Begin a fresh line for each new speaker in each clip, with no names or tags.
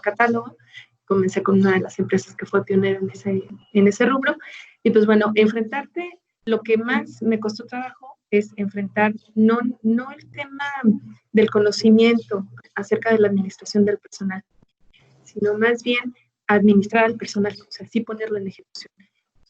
catálogo. Comencé con una de las empresas que fue pionera en ese rubro. Y pues bueno, enfrentarte, lo que más me costó trabajo es enfrentar no el tema del conocimiento acerca de la administración del personal, sino más bien administrar al personal, o sea, sí ponerlo en ejecución.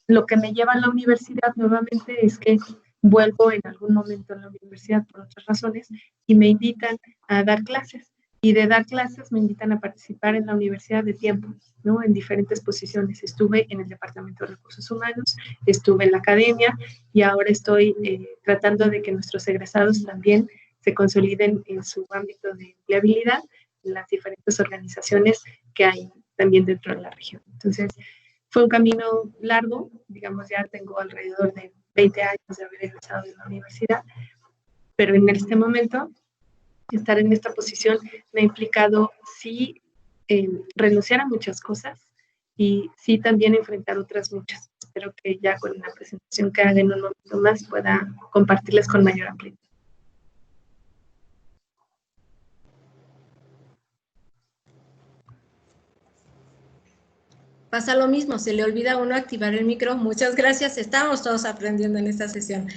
Lo que me lleva a la universidad nuevamente es que vuelvo en algún momento a la universidad por otras razones y me invitan a dar clases. Y de dar clases me invitan a participar en la universidad de tiempo, ¿no? En diferentes posiciones. Estuve en el Departamento de Recursos Humanos, estuve en la academia y ahora estoy tratando de que nuestros egresados también se consoliden en su ámbito de empleabilidad en las diferentes organizaciones que hay también dentro de la región. Entonces, fue un camino largo, digamos, ya tengo alrededor de 20 años de haber egresado de la universidad, pero en este momento, estar en esta posición me ha implicado sí renunciar a muchas cosas y sí también enfrentar otras muchas. Espero que ya con la presentación que haga en un momento más pueda compartirles con mayor amplitud.
Pasa lo mismo, se le olvida a uno activar el micro. Muchas gracias, estamos todos aprendiendo en esta sesión.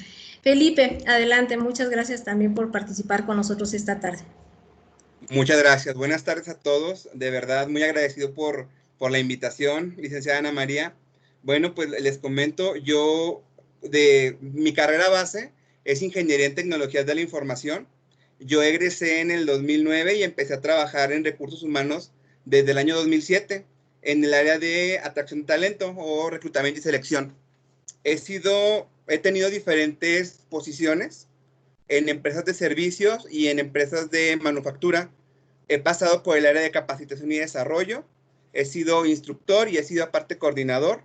Felipe, adelante, muchas gracias también por participar con nosotros esta tarde.
Muchas gracias, buenas tardes a todos, de verdad muy agradecido por la invitación, licenciada Ana María. Bueno, pues les comento, yo de mi carrera base es Ingeniería en Tecnologías de la Información. Yo egresé en el 2009 y empecé a trabajar en recursos humanos desde el año 2007 en el área de atracción de talento o reclutamiento y selección. He tenido diferentes posiciones en empresas de servicios y en empresas de manufactura. He pasado por el área de capacitación y desarrollo, he sido instructor y he sido aparte coordinador.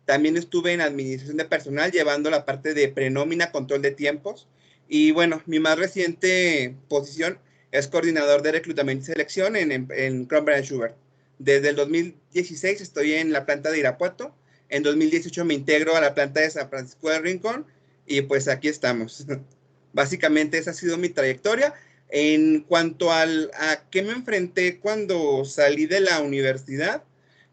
También estuve en administración de personal llevando la parte de prenómina, control de tiempos. Y bueno, mi más reciente posición es coordinador de reclutamiento y selección en Cromberg & Schubert. Desde el 2016 estoy en la planta de Irapuato. En 2018 me integro a la planta de San Francisco de Rincón y pues aquí estamos. Básicamente esa ha sido mi trayectoria. En cuanto a qué me enfrenté cuando salí de la universidad,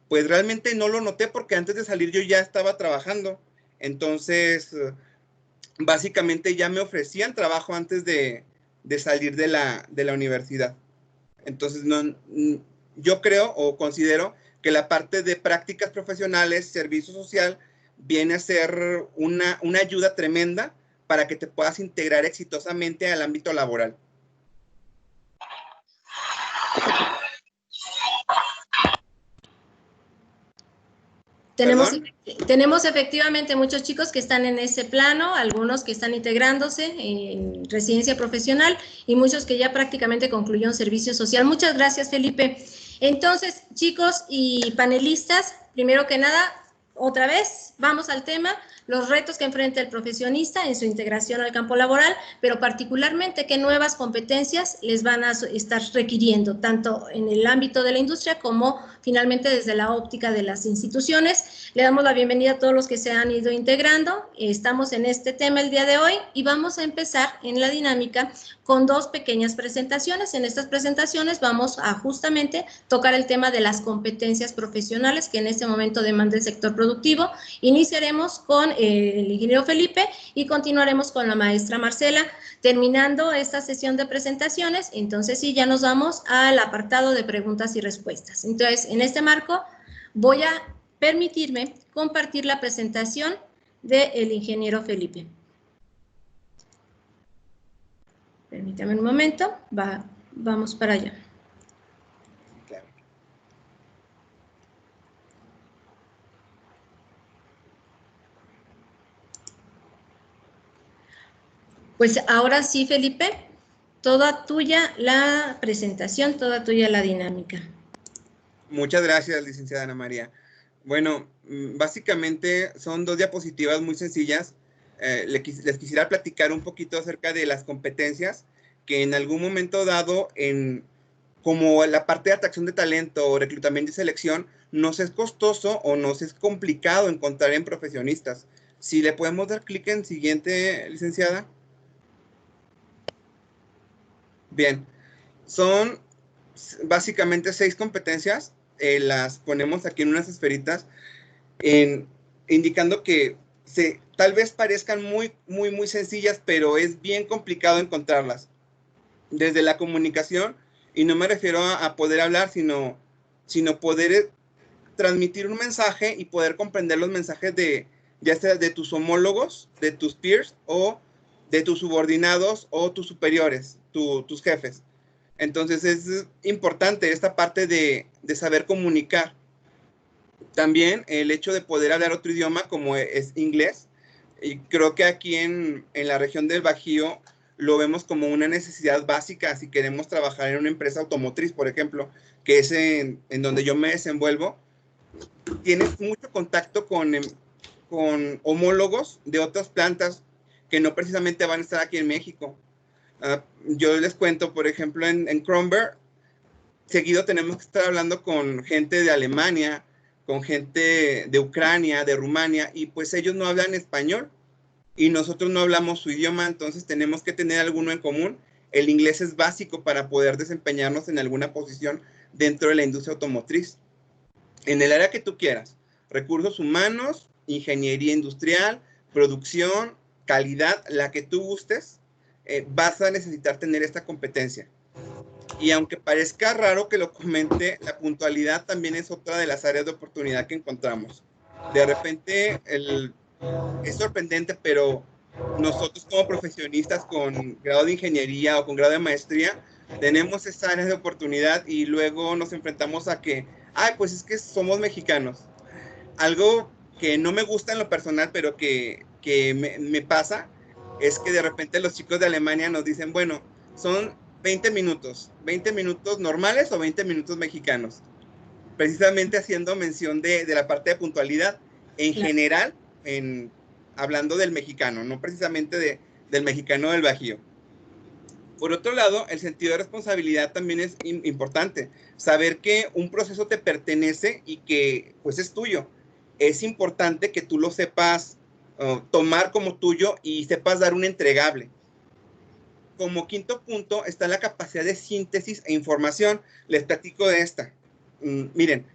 pues realmente no lo noté porque antes de salir yo ya estaba trabajando. Entonces, básicamente ya me ofrecían trabajo antes de salir de la universidad. Entonces, yo creo o considero que la parte de prácticas profesionales, servicio social, viene a ser una ayuda tremenda para que te puedas integrar exitosamente al ámbito laboral.
Tenemos efectivamente muchos chicos que están en ese plano, algunos que están integrándose en residencia profesional y muchos que ya prácticamente concluyeron servicio social. Muchas gracias, Felipe. Entonces, chicos y panelistas, primero que nada, otra vez, vamos al tema, los retos que enfrenta el profesionista en su integración al campo laboral, pero particularmente qué nuevas competencias les van a estar requiriendo, tanto en el ámbito de la industria como finalmente desde la óptica de las instituciones. Le damos la bienvenida a todos los que se han ido integrando. Estamos en este tema el día de hoy y vamos a empezar en la dinámica con dos pequeñas presentaciones. En estas presentaciones vamos a justamente tocar el tema de las competencias profesionales que en este momento demanda el sector productivo. Iniciaremos con el ingeniero Felipe y continuaremos con la maestra Marcela. Terminando esta sesión de presentaciones, entonces sí, ya nos vamos al apartado de preguntas y respuestas. Entonces, en este marco voy a permitirme compartir la presentación del ingeniero Felipe. Permítame un momento, vamos para allá. Pues ahora sí, Felipe, toda tuya la presentación, toda tuya la dinámica.
Muchas gracias, licenciada Ana María. Bueno, básicamente son dos diapositivas muy sencillas. Les quisiera platicar un poquito acerca de las competencias que en algún momento dado, como la parte de atracción de talento o reclutamiento y selección, nos es costoso o nos es complicado encontrar en profesionistas. Si le podemos dar clic en siguiente, licenciada. Bien, son básicamente 6 competencias, las ponemos aquí en unas esferitas, indicando que tal vez parezcan muy sencillas, pero es bien complicado encontrarlas. Desde la comunicación, y no me refiero a poder hablar, sino poder transmitir un mensaje y poder comprender los mensajes ya sea de tus homólogos, de tus peers, o de tus subordinados o tus superiores, tus jefes. Entonces es importante esta parte de saber comunicar. También el hecho de poder hablar otro idioma como es inglés, y creo que aquí en la región del Bajío lo vemos como una necesidad básica si queremos trabajar en una empresa automotriz, por ejemplo, que es en donde yo me desenvuelvo. Tienes mucho contacto con homólogos de otras plantas que no precisamente van a estar aquí en México. Yo les cuento, por ejemplo, en Kronberg, seguido tenemos que estar hablando con gente de Alemania, con gente de Ucrania, de Rumania, y pues ellos no hablan español y nosotros no hablamos su idioma, entonces tenemos que tener alguno en común. El inglés es básico para poder desempeñarnos en alguna posición dentro de la industria automotriz. En el área que tú quieras, recursos humanos, ingeniería industrial, producción, calidad, la que tú gustes, vas a necesitar tener esta competencia. Y aunque parezca raro que lo comente, la puntualidad también es otra de las áreas de oportunidad que encontramos. De repente es sorprendente, pero nosotros como profesionistas con grado de ingeniería o con grado de maestría, tenemos esas áreas de oportunidad y luego nos enfrentamos a que, pues es que somos mexicanos. Algo que no me gusta en lo personal, pero que me pasa, es que de repente los chicos de Alemania nos dicen, bueno, son 20 minutos normales o 20 minutos mexicanos, precisamente haciendo mención de la parte de puntualidad en general, hablando del mexicano, no precisamente del mexicano del Bajío. Por otro lado, el sentido de responsabilidad también es importante. Saber que un proceso te pertenece y que pues es tuyo. Es importante que tú lo sepas tomar como tuyo y sepas dar un entregable. Como quinto punto está la capacidad de síntesis e información. Les platico de esta. Miren,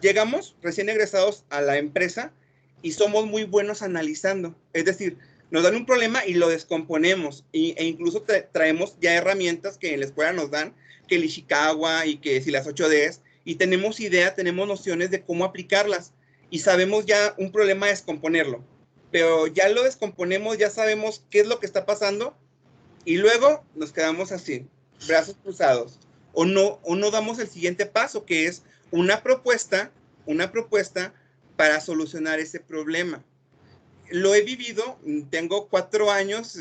llegamos recién egresados a la empresa y somos muy buenos analizando. Es decir, nos dan un problema y lo descomponemos e incluso traemos ya herramientas que en la escuela nos dan, que el Ishikawa y que si las 8Ds, y tenemos idea, tenemos nociones de cómo aplicarlas y sabemos ya un problema descomponerlo, pero ya lo descomponemos, ya sabemos qué es lo que está pasando y luego nos quedamos así, brazos cruzados, o no damos el siguiente paso, que es una propuesta para solucionar ese problema. Lo he vivido, tengo 4 años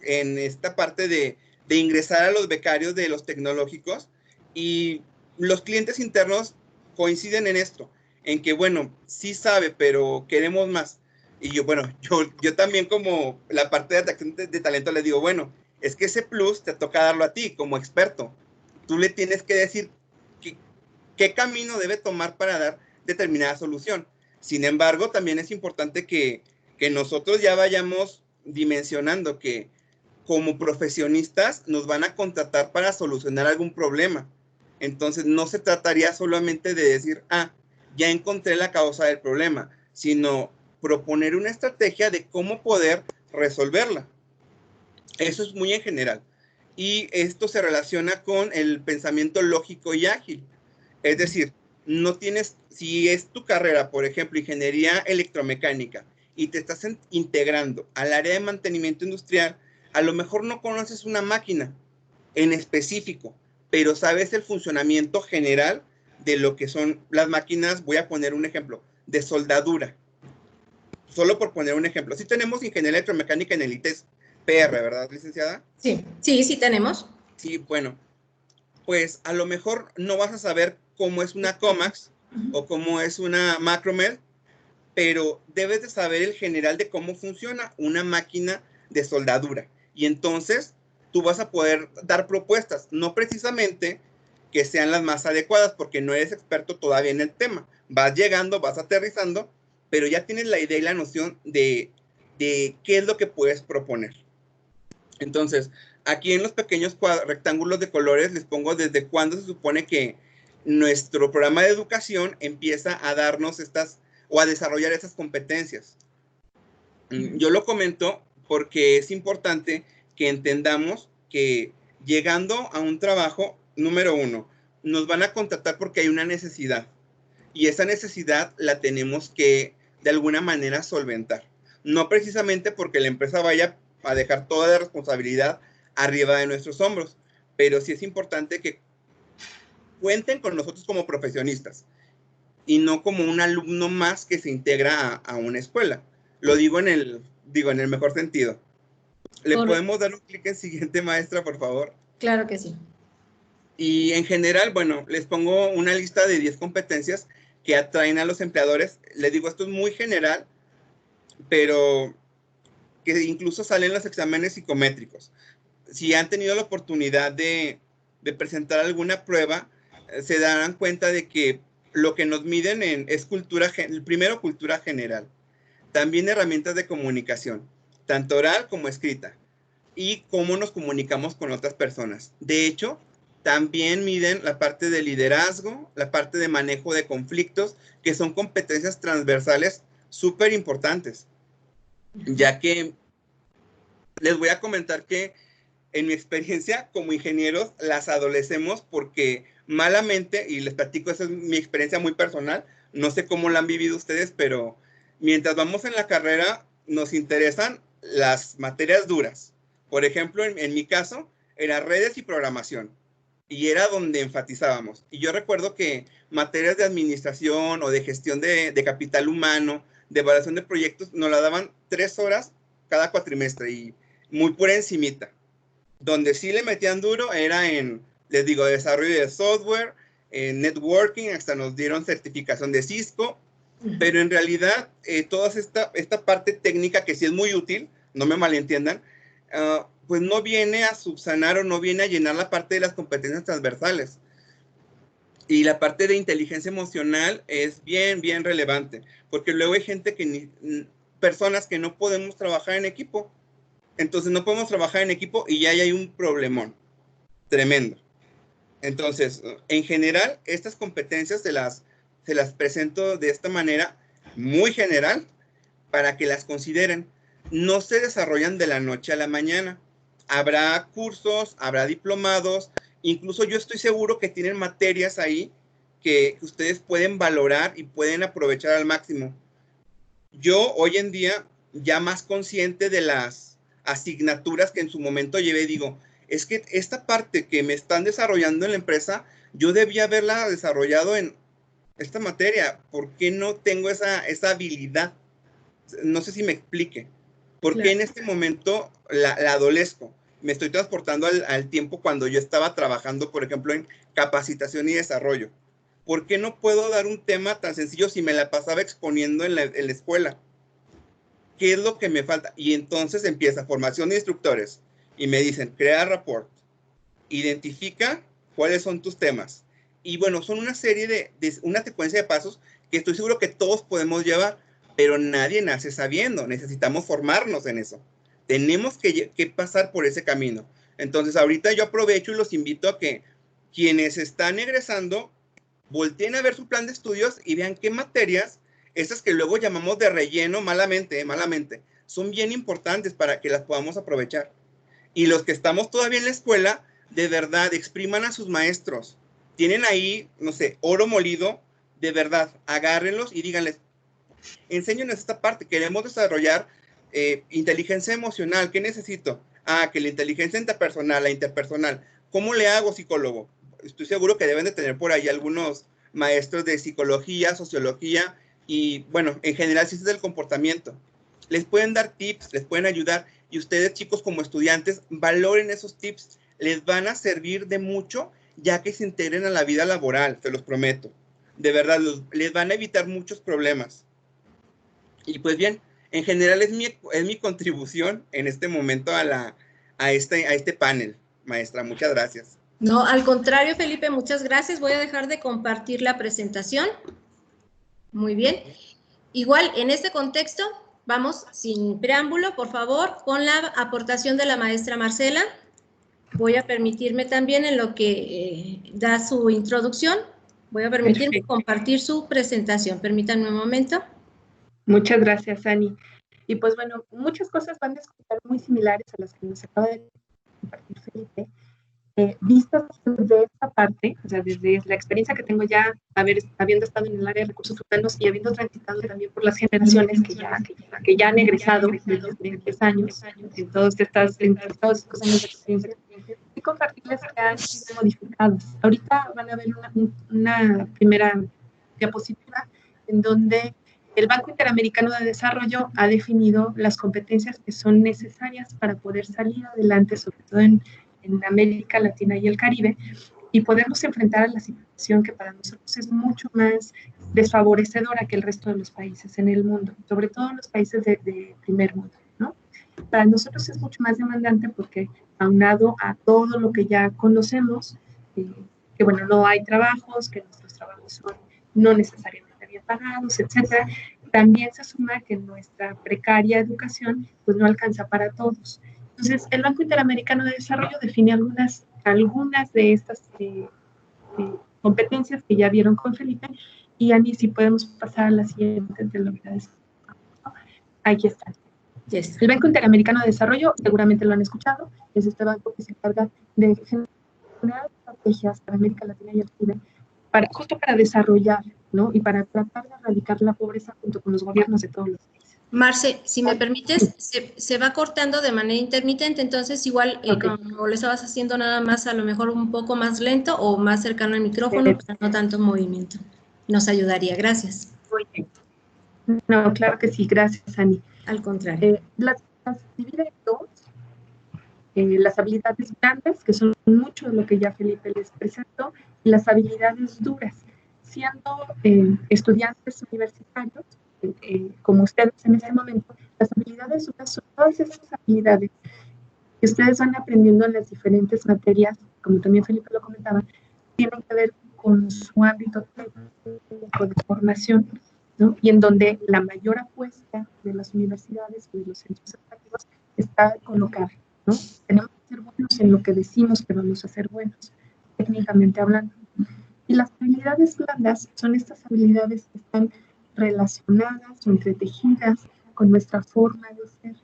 en esta parte de ingresar a los becarios de los tecnológicos y los clientes internos coinciden en esto, en que, bueno, sí sabe, pero queremos más. Y yo también como la parte de atracción de talento les digo, bueno, es que ese plus te toca darlo a ti como experto. Tú le tienes que decir qué camino debe tomar para dar determinada solución. Sin embargo, también es importante que nosotros ya vayamos dimensionando que como profesionistas nos van a contratar para solucionar algún problema. Entonces, no se trataría solamente de decir, ya encontré la causa del problema, sino proponer una estrategia de cómo poder resolverla. Eso es muy en general. Y esto se relaciona con el pensamiento lógico y ágil. Es decir, si es tu carrera, por ejemplo, ingeniería electromecánica, y te estás integrando al área de mantenimiento industrial, a lo mejor no conoces una máquina en específico, pero sabes el funcionamiento general de lo que son las máquinas. Voy a poner un ejemplo, de soldadura. Solo por poner un ejemplo. Sí tenemos ingeniería electromecánica en el ITES PR, ¿verdad, licenciada?
Sí tenemos.
Sí, bueno, pues a lo mejor no vas a saber cómo es una Comax o cómo es una Macromed, pero debes de saber el general de cómo funciona una máquina de soldadura. Y entonces tú vas a poder dar propuestas, no precisamente que sean las más adecuadas, porque no eres experto todavía en el tema. Vas llegando, vas aterrizando, pero ya tienes la idea y la noción de qué es lo que puedes proponer. Entonces, Aquí en los pequeños rectángulos de colores les pongo desde cuándo se supone que nuestro programa de educación empieza a darnos estas o a desarrollar esas competencias. Yo lo comento porque es importante que entendamos que llegando a un trabajo, número uno, nos van a contratar porque hay una necesidad y esa necesidad la tenemos que de alguna manera solventar. No precisamente porque la empresa vaya a dejar toda la responsabilidad arriba de nuestros hombros, pero sí es importante que cuenten con nosotros como profesionistas y no como un alumno más que se integra a una escuela. Lo digo en el mejor sentido. ¿Le podemos dar un clic en siguiente, maestra, por favor?
Claro que sí.
Y en general, bueno, les pongo una lista de 10 competencias que atraen a los empleadores. Les digo, esto es muy general, pero que incluso salen los exámenes psicométricos. Si han tenido la oportunidad de presentar alguna prueba, se darán cuenta de que lo que nos miden es primero cultura general, también herramientas de comunicación, tanto oral como escrita, y cómo nos comunicamos con otras personas. De hecho, también miden la parte de liderazgo, la parte de manejo de conflictos, que son competencias transversales súper importantes, ya que les voy a comentar que en mi experiencia como ingenieros las adolecemos porque malamente, y les platico, esa es mi experiencia muy personal, no sé cómo la han vivido ustedes, pero mientras vamos en la carrera nos interesan las materias duras. Por ejemplo, en mi caso, era redes y programación, y era donde enfatizábamos. Y yo recuerdo que materias de administración o de gestión de capital humano, de evaluación de proyectos, nos la daban 3 horas cada cuatrimestre y muy por encimita. Donde sí le metían duro era en, les digo, desarrollo de software, en networking, hasta nos dieron certificación de Cisco, pero en realidad toda esta parte técnica que sí es muy útil, no me malentiendan, pues no viene a subsanar o no viene a llenar la parte de las competencias transversales. Y la parte de inteligencia emocional es bien, bien relevante, porque luego hay gente personas que no podemos trabajar en equipo. Entonces no podemos trabajar en equipo y ya hay un problemón tremendo. Entonces, en general, estas competencias se las presento de esta manera muy general para que las consideren. No se desarrollan de la noche a la mañana. Habrá cursos, habrá diplomados, incluso yo estoy seguro que tienen materias ahí que ustedes pueden valorar y pueden aprovechar al máximo. Yo hoy en día, ya más consciente de las asignaturas que en su momento llevé, digo, es que esta parte que me están desarrollando en la empresa, yo debía haberla desarrollado en esta materia. ¿Por qué no tengo esa habilidad? No sé si me explique. ¿Por qué en este momento la adolezco? Me estoy transportando al tiempo cuando yo estaba trabajando, por ejemplo, en capacitación y desarrollo. ¿Por qué no puedo dar un tema tan sencillo si me la pasaba exponiendo en la escuela? ¿Qué es lo que me falta? Y entonces empieza formación de instructores y me dicen, crea rapport, identifica cuáles son tus temas. Y bueno, son una serie una secuencia de pasos que estoy seguro que todos podemos llevar, pero nadie nace sabiendo. Necesitamos formarnos en eso. Tenemos que pasar por ese camino. Entonces, ahorita yo aprovecho y los invito a que quienes están egresando volteen a ver su plan de estudios y vean qué materias, esas que luego llamamos de relleno malamente, son bien importantes para que las podamos aprovechar. Y los que estamos todavía en la escuela, de verdad, expriman a sus maestros. Tienen ahí, no sé, oro molido, de verdad, agárrenlos y díganles, enséñenos esta parte, queremos desarrollar inteligencia emocional, ¿qué necesito? Que la inteligencia interpersonal, la interpersonal, ¿cómo le hago, psicólogo? Estoy seguro que deben de tener por ahí algunos maestros de psicología, sociología y, bueno, en general ciencias del comportamiento. Les pueden dar tips, les pueden ayudar y ustedes, chicos, como estudiantes, valoren esos tips. Les van a servir de mucho ya que se integren a la vida laboral, se los prometo. De verdad, les van a evitar muchos problemas. Y pues bien, en general es mi contribución en este momento a este panel, maestra. Muchas gracias.
No, al contrario, Felipe, muchas gracias. Voy a dejar de compartir la presentación. Muy bien. Igual, en este contexto, vamos sin preámbulo, por favor, con la aportación de la maestra Marcela. voy a permitirme también, en lo que da su introducción, voy a permitirme compartir su presentación. Permítanme un momento.
Muchas gracias, Ani. Y pues bueno, muchas cosas van a escuchar muy similares a las que nos acaba de compartir Felipe. Vistas desde esta parte, o sea, desde la experiencia que tengo ya, habiendo estado en el área de recursos humanos y habiendo transitado también por las generaciones que ya han egresado de los 20 años, en todos estos años de experiencia, y compartirles que han sido modificadas. Ahorita van a ver una primera diapositiva en donde el Banco Interamericano de Desarrollo ha definido las competencias que son necesarias para poder salir adelante, sobre todo en América Latina y el Caribe, y podernos enfrentar a la situación que para nosotros es mucho más desfavorecedora que el resto de los países en el mundo, sobre todo en los países de primer mundo, ¿no? Para nosotros es mucho más demandante porque, aunado a todo lo que ya conocemos, que bueno, no hay trabajos, que nuestros trabajos son no necesariamente bien pagados, etcétera, también se suma que nuestra precaria educación pues no alcanza para todos. Entonces, el Banco Interamericano de Desarrollo define algunas de estas competencias que ya vieron con Felipe. Y Ani, si podemos pasar a la siguiente, te lo agradezco. Aquí está.
Yes.
El Banco Interamericano de Desarrollo, seguramente lo han escuchado, es este banco que se encarga de generar estrategias para América Latina y el Caribe, justo para desarrollar, ¿no? Y para tratar de erradicar la pobreza junto con los gobiernos de todos los países.
Marce, si me permites, se va cortando de manera intermitente, entonces igual como lo estabas haciendo nada más, a lo mejor un poco más lento o más cercano al micrófono, para no tanto movimiento. Nos ayudaría, gracias.
Muy bien. No, claro que sí, gracias, Ani.
Al contrario.
Las divide en dos, las habilidades blandas, que son mucho de lo que ya Felipe les presentó, y las habilidades duras. Siendo estudiantes universitarios, como ustedes en este momento, las habilidades duras son todas esas habilidades que ustedes van aprendiendo en las diferentes materias, como también Felipe lo comentaba, tienen que ver con su ámbito técnico de formación, ¿no? Y en donde la mayor apuesta de las universidades y de los centros educativos está colocada, ¿no? Tenemos que ser buenos en lo que decimos que vamos a ser buenos, técnicamente hablando. Y las habilidades blandas son estas habilidades que están relacionadas o entretejidas con nuestra forma de ser,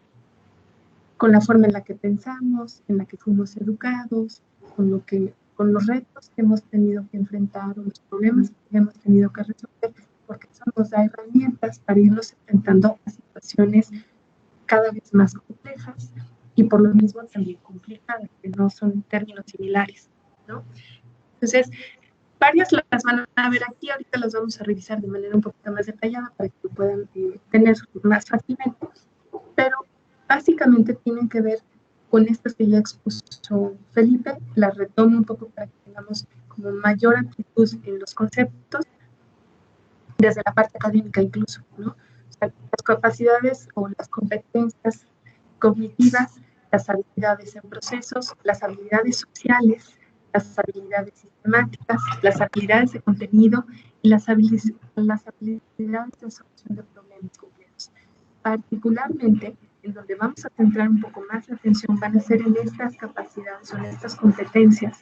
con la forma en la que pensamos, en la que fuimos educados, con los retos que hemos tenido que enfrentar o los problemas que hemos tenido que resolver, porque eso nos da herramientas para irnos enfrentando a situaciones cada vez más complejas y por lo mismo también complicadas, que no son términos similares, ¿no? Entonces, varias las van a ver aquí, ahorita las vamos a revisar de manera un poquito más detallada para que lo puedan tener más fácilmente, pero básicamente tienen que ver con estas que ya expuso Felipe, las retomo un poco para que tengamos como mayor amplitud en los conceptos, desde la parte académica incluso, ¿no? O sea, las capacidades o las competencias cognitivas, las habilidades en procesos, las habilidades sociales, las habilidades sistemáticas, las habilidades de contenido y las habilidades de solución de problemas complejos. Particularmente, en donde vamos a centrar un poco más la atención van a ser en estas capacidades o en estas competencias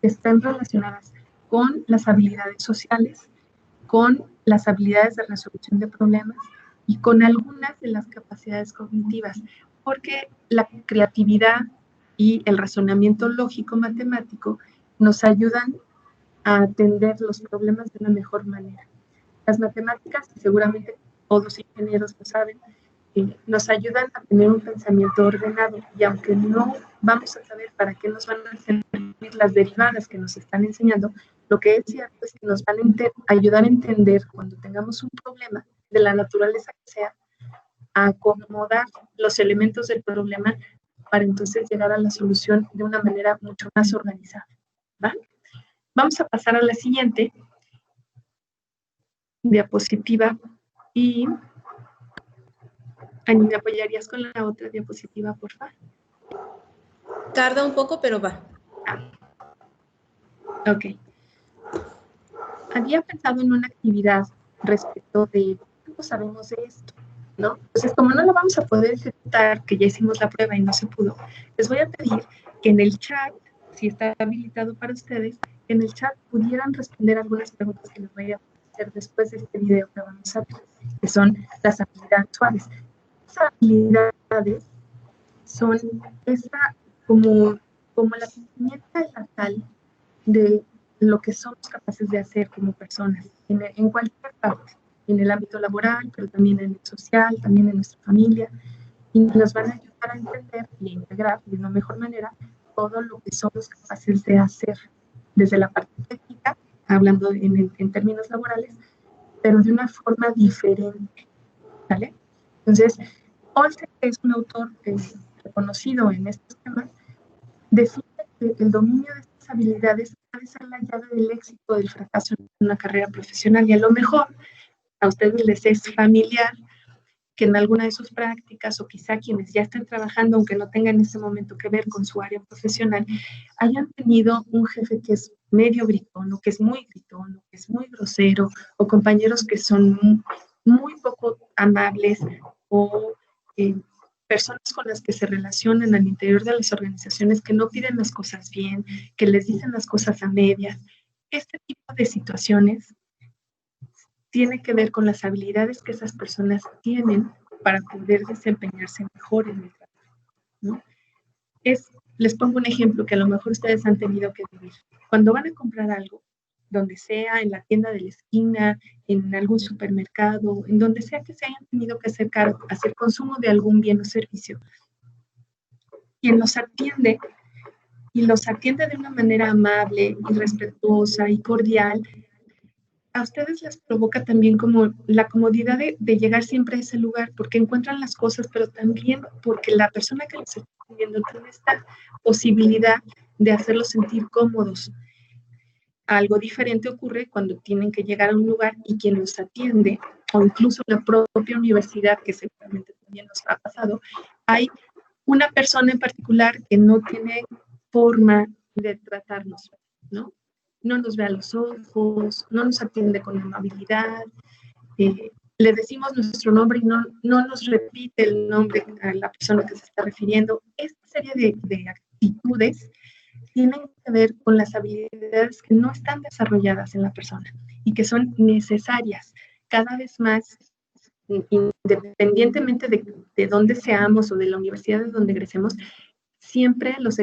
que están relacionadas con las habilidades sociales, con las habilidades de resolución de problemas y con algunas de las capacidades cognitivas, porque la creatividad y el razonamiento lógico-matemático nos ayudan a atender los problemas de una mejor manera. Las matemáticas, seguramente todos los ingenieros lo saben, nos ayudan a tener un pensamiento ordenado y aunque no vamos a saber para qué nos van a servir las derivadas que nos están enseñando, lo que es cierto es que nos van a ayudar a entender cuando tengamos un problema de la naturaleza que sea, a acomodar los elementos del problema para entonces llegar a la solución de una manera mucho más organizada, ¿va? Vamos a pasar a la siguiente diapositiva y Ani, ¿me apoyarías con la otra diapositiva, por favor?
Tarda un poco, pero va.
Ok. Había pensado en una actividad respecto de cuánto sabemos de esto, ¿no? Entonces, como no lo vamos a poder ejecutar, que ya hicimos la prueba y no se pudo, les voy a pedir que en el chat si está habilitado para ustedes, en el chat pudieran responder algunas preguntas que les voy a hacer después de este video que vamos a ver, que son las habilidades suaves. Esas habilidades son como la pimienta estatal de lo que somos capaces de hacer como personas, en cualquier parte, en el ámbito laboral, pero también en el social, también en nuestra familia, y nos van a ayudar a entender y a integrar de una mejor manera todo lo que somos capaces de hacer, desde la parte técnica, hablando en términos laborales, pero de una forma diferente, ¿vale? Entonces, Olsen, que es un autor reconocido en estos temas, define que el dominio de estas habilidades puede ser la llave del éxito o del fracaso en una carrera profesional, y a lo mejor a ustedes les es familiar que en alguna de sus prácticas, o quizá quienes ya estén trabajando, aunque no tengan en ese momento que ver con su área profesional, hayan tenido un jefe que es medio gritón, o que es muy gritón, o que es muy grosero, o compañeros que son muy poco amables, o personas con las que se relacionan al interior de las organizaciones que no piden las cosas bien, que les dicen las cosas a medias. Este tipo de situaciones tiene que ver con las habilidades que esas personas tienen para poder desempeñarse mejor en el trabajo, ¿no? Les pongo un ejemplo que a lo mejor ustedes han tenido que vivir. Cuando van a comprar algo, donde sea, en la tienda de la esquina, en algún supermercado, en donde sea que se hayan tenido que hacer consumo de algún bien o servicio, quien los atiende, y los atiende de una manera amable y respetuosa y cordial, a ustedes les provoca también como la comodidad de llegar siempre a ese lugar, porque encuentran las cosas, pero también porque la persona que los está atendiendo tiene esta posibilidad de hacerlos sentir cómodos. Algo diferente ocurre cuando tienen que llegar a un lugar y quien los atiende, o incluso la propia universidad, que seguramente también nos ha pasado, hay una persona en particular que no tiene forma de tratarnos, ¿no? No nos ve a los ojos, no nos atiende con amabilidad, le decimos nuestro nombre y no nos repite el nombre a la persona que se está refiriendo. Esta serie de actitudes tienen que ver con las habilidades que no están desarrolladas en la persona y que son necesarias cada vez más, independientemente de dónde seamos o de la universidad de donde egresemos. Siempre los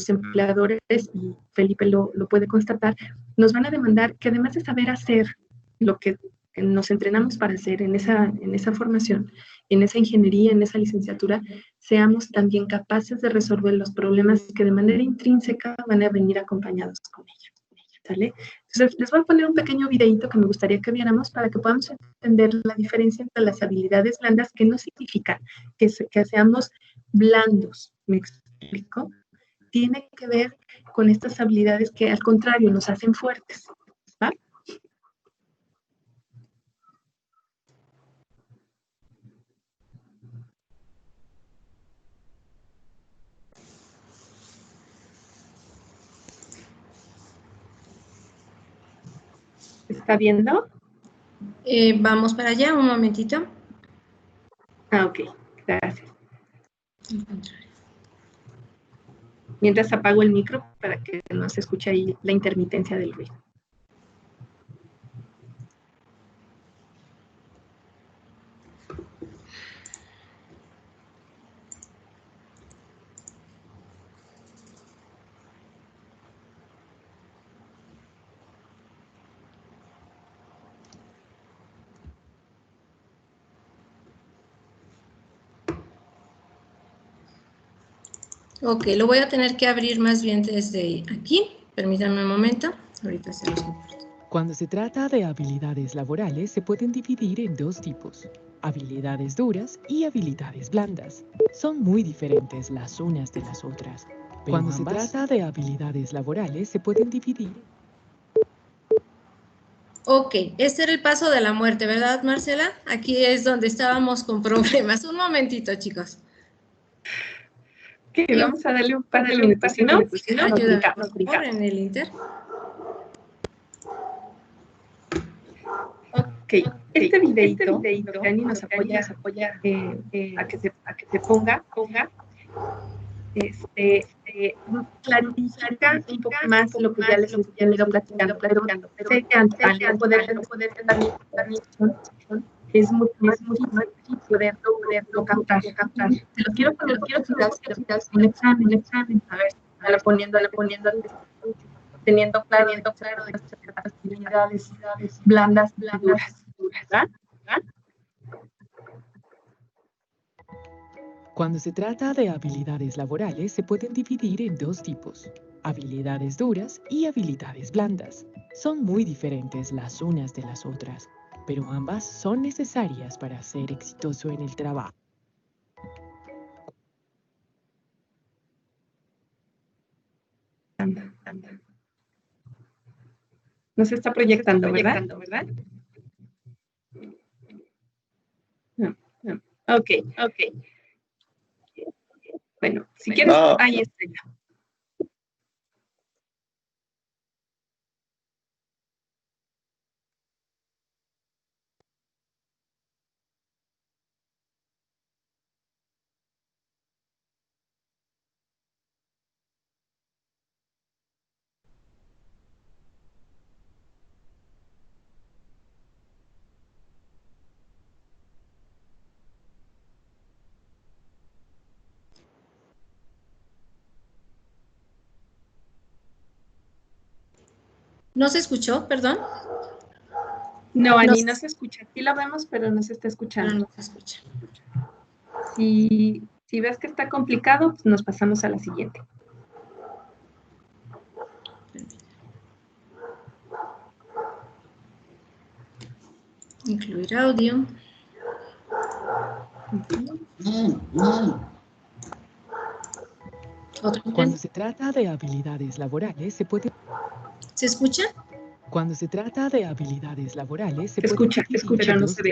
empleadores, y Felipe lo puede constatar, nos van a demandar que además de saber hacer lo que nos entrenamos para hacer en esa formación, en esa ingeniería, en esa licenciatura, seamos también capaces de resolver los problemas que de manera intrínseca van a venir acompañados con ellos. ¿Sale? Entonces, les voy a poner un pequeño videito que me gustaría que viéramos para que podamos entender la diferencia entre las habilidades blandas, que no significa que seamos blandos, ¿me explico? Tiene que ver con estas habilidades que al contrario nos hacen fuertes, ¿va? ¿Se está viendo?
Vamos para allá, un momentito.
Ah, ok, gracias. Mientras apago el micro para que no se escuche ahí la intermitencia del ruido.
Ok, lo voy a tener que abrir más bien desde aquí. Permítanme un momento. Ahorita se los comparto.
Cuando se trata de habilidades laborales, se pueden dividir en dos tipos: habilidades duras y habilidades blandas. Son muy diferentes las unas de las otras. Cuando se trata de habilidades laborales, se pueden dividir.
Ok, este era el paso de la muerte, ¿verdad, Marcela? Aquí es donde estábamos con problemas. Un momentito, chicos.
Ok, vamos a darle un par de minutos, ¿no?
Ayúdame, por favor, en el Inter.
Ok, este videito, Dani nos apoya a que se ponga. clarifica un poco más lo que ya les he venido platicando, pero sé que al poder también es mucho más difícil poderlo captar. Te lo quiero poner un examen, a ver, poniendo teniendo claro de las actividades blandas, duras, ¿verdad?
Cuando se trata de habilidades laborales, se pueden dividir en dos tipos: habilidades duras y habilidades blandas. Son muy diferentes las unas de las otras, pero ambas son necesarias para ser exitoso en el trabajo.
No se está proyectando, ¿verdad? No. Ok. Bueno, si quieres, ahí está ya.
¿No se escuchó? Perdón.
No, Ani, no se escucha. Sí la vemos, pero no se está escuchando.
No se escucha.
Si ves que está complicado, pues nos pasamos a la siguiente.
Incluir audio.
Cuando se trata de habilidades laborales, se puede...
¿Se escucha?
Cuando se trata de habilidades laborales, se
escucha, pero no se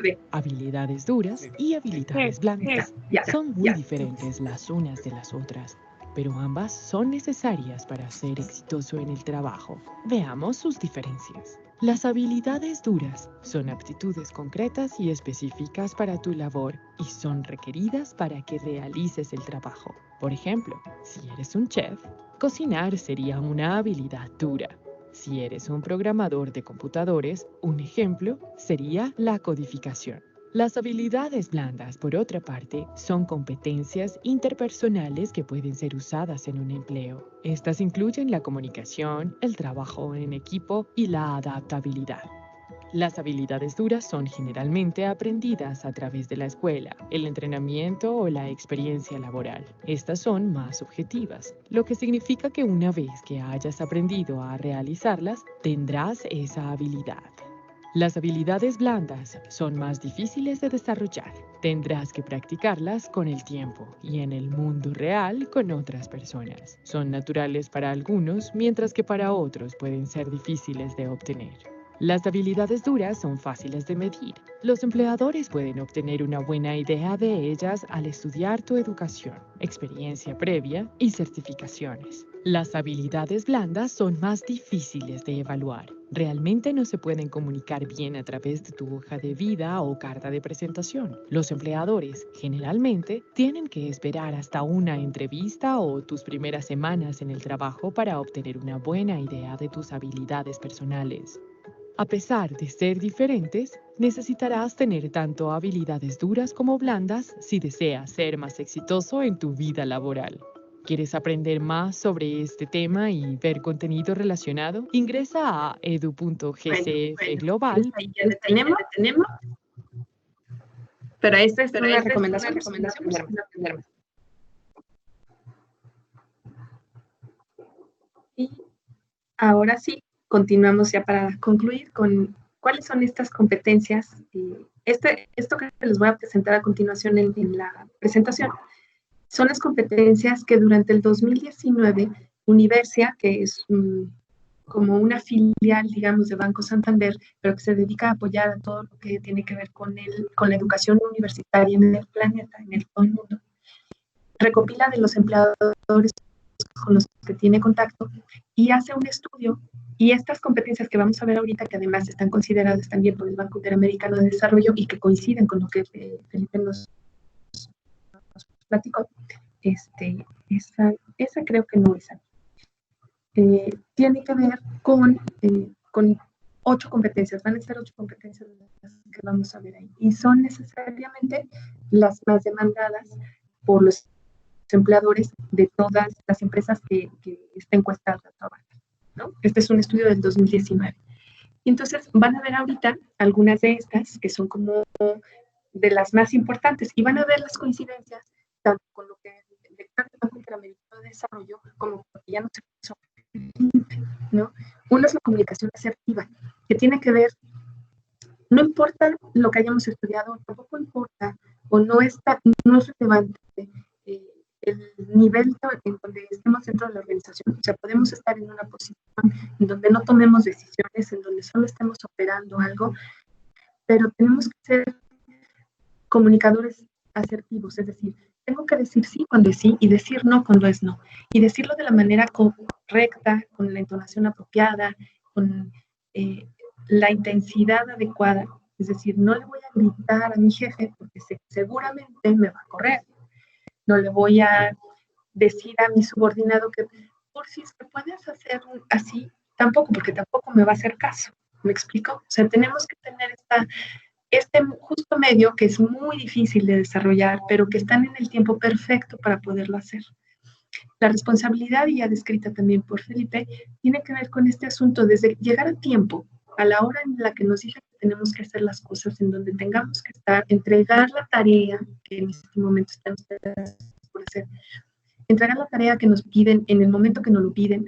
ve.
Habilidades duras y habilidades blandas. Son muy diferentes las unas de las otras, pero ambas son necesarias para ser exitoso en el trabajo. Veamos sus diferencias. Las habilidades duras son aptitudes concretas y específicas para tu labor y son requeridas para que realices el trabajo. Por ejemplo, si eres un chef, cocinar sería una habilidad dura. Si eres un programador de computadores, un ejemplo sería la codificación. Las habilidades blandas, por otra parte, son competencias interpersonales que pueden ser usadas en un empleo. Estas incluyen la comunicación, el trabajo en equipo y la adaptabilidad. Las habilidades duras son generalmente aprendidas a través de la escuela, el entrenamiento o la experiencia laboral. Estas son más objetivas, lo que significa que una vez que hayas aprendido a realizarlas, tendrás esa habilidad. Las habilidades blandas son más difíciles de desarrollar. Tendrás que practicarlas con el tiempo y en el mundo real con otras personas. Son naturales para algunos, mientras que para otros pueden ser difíciles de obtener. Las habilidades duras son fáciles de medir. Los empleadores pueden obtener una buena idea de ellas al estudiar tu educación, experiencia previa y certificaciones. Las habilidades blandas son más difíciles de evaluar. Realmente no se pueden comunicar bien a través de tu hoja de vida o carta de presentación. Los empleadores, generalmente, tienen que esperar hasta una entrevista o tus primeras semanas en el trabajo para obtener una buena idea de tus habilidades personales. A pesar de ser diferentes, necesitarás tener tanto habilidades duras como blandas si deseas ser más exitoso en tu vida laboral. ¿Quieres aprender más sobre este tema y ver contenido relacionado? Ingresa a edu.gcfglobal.
Ahí ya detenemos. Pero esta es una recomendación. Y ahora sí, continuamos ya para concluir con cuáles son estas competencias. Esto que les voy a presentar a continuación en la presentación son las competencias que durante el 2019 Universia, que es como una filial, digamos, de Banco Santander, pero que se dedica a apoyar a todo lo que tiene que ver con la educación universitaria en el planeta, en todo el mundo, recopila de los empleadores con los que tiene contacto y hace un estudio. Y estas competencias que vamos a ver ahorita, que además están consideradas también por el Banco Interamericano de Desarrollo y que coinciden con lo que Felipe nos platicó, esa creo que no es. Tiene que ver con 8 competencias, van a ser 8 competencias las que vamos a ver ahí, y son necesariamente las más demandadas por los empleadores de todas las empresas que esta encuesta abarca, ¿no? Este es un estudio del 2019. Entonces, van a ver ahorita algunas de estas que son como de las más importantes, y van a ver las coincidencias tanto con lo que el Banco Interamericano de Desarrollo como con lo que ya no se puso, ¿no? Una es la comunicación asertiva, que tiene que ver, no importa lo que hayamos estudiado, tampoco importa o no es relevante el nivel en donde estemos dentro de la organización. O sea, podemos estar en una posición en donde no tomemos decisiones, en donde solo estemos operando algo, pero tenemos que ser comunicadores asertivos, es decir, tengo que decir sí cuando es sí y decir no cuando es no, y decirlo de la manera correcta, con la entonación apropiada, con la intensidad adecuada. Es decir, no le voy a gritar a mi jefe porque seguramente me va a correr. No le voy a decir a mi subordinado que por si se puedes hacer así, tampoco, porque tampoco me va a hacer caso. ¿Me explico? O sea, tenemos que tener este justo medio que es muy difícil de desarrollar, pero que están en el tiempo perfecto para poderlo hacer. La responsabilidad, ya descrita también por Felipe, tiene que ver con este asunto, desde llegar a tiempo, a la hora en la que nos dicen que tenemos que hacer las cosas, en donde tengamos que estar, entregar la tarea que en este momento están ustedes por hacer, entregar la tarea que nos piden en el momento que nos lo piden,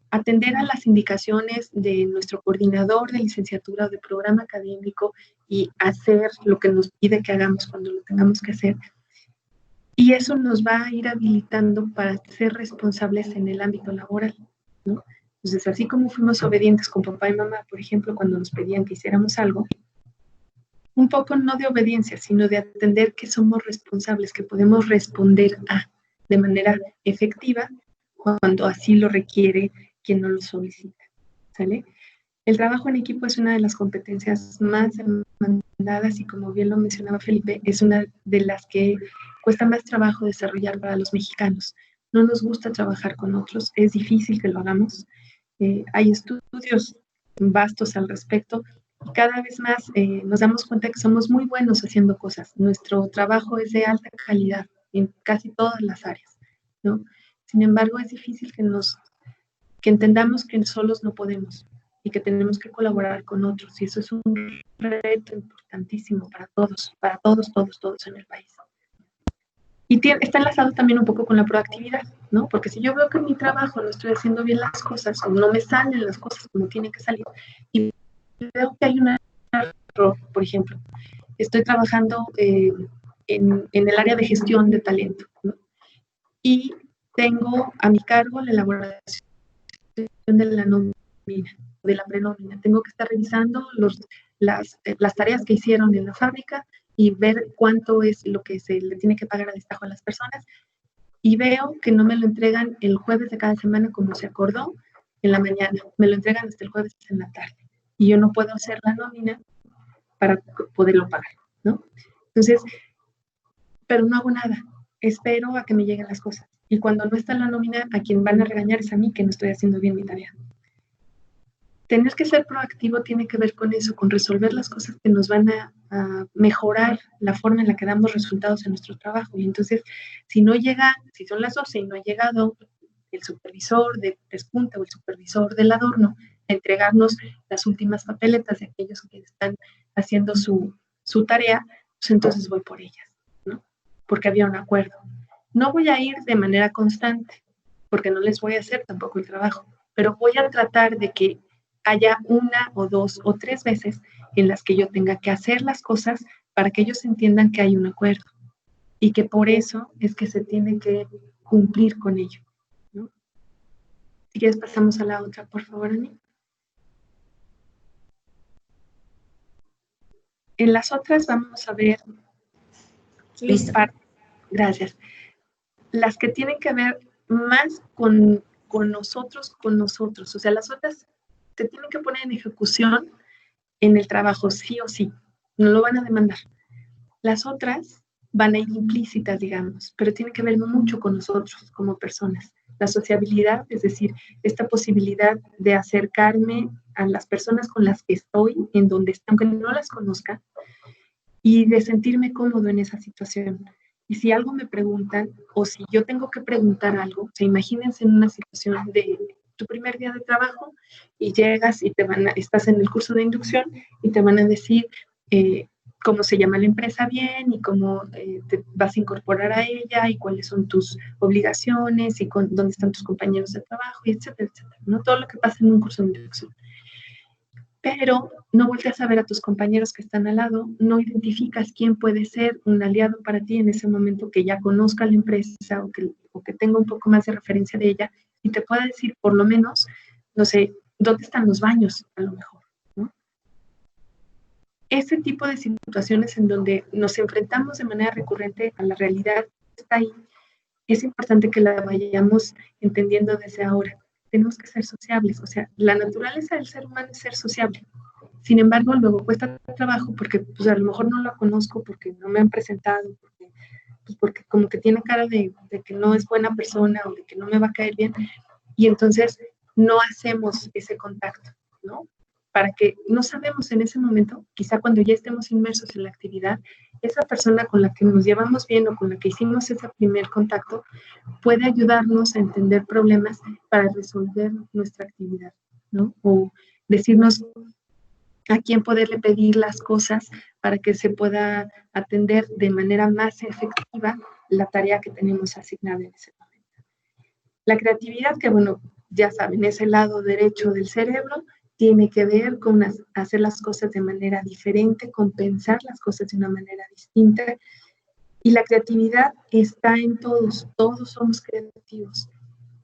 atender a las indicaciones de nuestro coordinador de licenciatura o de programa académico y hacer lo que nos pide que hagamos cuando lo tengamos que hacer. Y eso nos va a ir habilitando para ser responsables en el ámbito laboral, ¿no? Entonces, así como fuimos obedientes con papá y mamá, por ejemplo, cuando nos pedían que hiciéramos algo, un poco no de obediencia, sino de atender que somos responsables, que podemos responder de manera efectiva cuando así lo requiere quien nos lo solicita, ¿sale? El trabajo en equipo es una de las competencias más demandadas y, como bien lo mencionaba Felipe, es una de las que cuesta más trabajo desarrollar para los mexicanos. No nos gusta trabajar con otros, es difícil que lo hagamos. Hay estudios vastos al respecto y cada vez más nos damos cuenta que somos muy buenos haciendo cosas. Nuestro trabajo es de alta calidad en casi todas las áreas, ¿no? Sin embargo, es difícil que entendamos que solos no podemos y que tenemos que colaborar con otros. Y eso es un reto importantísimo para todos en el país. Y está enlazado también un poco con la proactividad, ¿no? Porque si yo veo que en mi trabajo no estoy haciendo bien las cosas o no me salen las cosas como tienen que salir y veo que hay un error, por ejemplo, estoy trabajando en el área de gestión de talento, ¿no? Y tengo a mi cargo la elaboración de la nómina, de la prenómina. Tengo que estar revisando las tareas que hicieron en la fábrica y ver cuánto es lo que se le tiene que pagar a destajo a las personas. Y veo que no me lo entregan el jueves de cada semana como se acordó en la mañana. Me lo entregan hasta el jueves en la tarde. Y yo no puedo hacer la nómina para poderlo pagar, ¿no? Entonces, pero no hago nada. Espero a que me lleguen las cosas. Y cuando no está la nómina, a quien van a regañar es a mí, que no estoy haciendo bien mi tarea. Tener que ser proactivo tiene que ver con eso, con resolver las cosas que nos van a mejorar la forma en la que damos resultados en nuestro trabajo. Y entonces, si son las 12 y no ha llegado el supervisor de despunta o el supervisor del adorno a entregarnos las últimas papeletas de aquellos que están haciendo su tarea, pues entonces voy por ellas, ¿no? Porque había un acuerdo. No voy a ir de manera constante, porque no les voy a hacer tampoco el trabajo, pero voy a tratar de que haya 1 o 2 o 3 veces en las que yo tenga que hacer las cosas para que ellos entiendan que hay un acuerdo y que por eso es que se tiene que cumplir con ello, ¿no? Si quieres pasamos a la otra, por favor, Ani. En las otras vamos a ver gracias, las que tienen que ver más con nosotros, o sea, las otras se tienen que poner en ejecución en el trabajo, sí o sí, no lo van a demandar. Las otras van a ir implícitas, digamos, pero tiene que ver mucho con nosotros como personas. La sociabilidad, es decir, esta posibilidad de acercarme a las personas con las que estoy, en donde están, aunque no las conozca, y de sentirme cómodo en esa situación. Y si algo me preguntan, o si yo tengo que preguntar algo, o sea, imagínense en una situación de tu primer día de trabajo y llegas y estás en el curso de inducción y te van a decir cómo se llama la empresa bien y cómo te vas a incorporar a ella y cuáles son tus obligaciones y dónde están tus compañeros de trabajo, y etcétera, etcétera, ¿no? Todo lo que pasa en un curso de inducción. Pero no volteas a ver a tus compañeros que están al lado, no identificas quién puede ser un aliado para ti en ese momento, que ya conozca la empresa o que tenga un poco más de referencia de ella y te pueda decir por lo menos, no sé, dónde están los baños a lo mejor, ¿no? Ese tipo de situaciones en donde nos enfrentamos de manera recurrente a la realidad que está ahí, es importante que la vayamos entendiendo desde ahora. Tenemos que ser sociables, o sea, la naturaleza del ser humano es ser sociable. Sin embargo, luego cuesta trabajo porque pues, a lo mejor no la conozco, porque no me han presentado, porque como que tiene cara de que no es buena persona o de que no me va a caer bien, y entonces no hacemos ese contacto, ¿no? Para que no sabemos en ese momento, quizá cuando ya estemos inmersos en la actividad, esa persona con la que nos llevamos bien o con la que hicimos ese primer contacto puede ayudarnos a entender problemas para resolver nuestra actividad, ¿no? O decirnos a quién poderle pedir las cosas para que se pueda atender de manera más efectiva la tarea que tenemos asignada en ese momento. La creatividad, que bueno, ya saben, es el lado derecho del cerebro, tiene que ver con hacer las cosas de manera diferente, con pensar las cosas de una manera distinta. Y la creatividad está en todos somos creativos.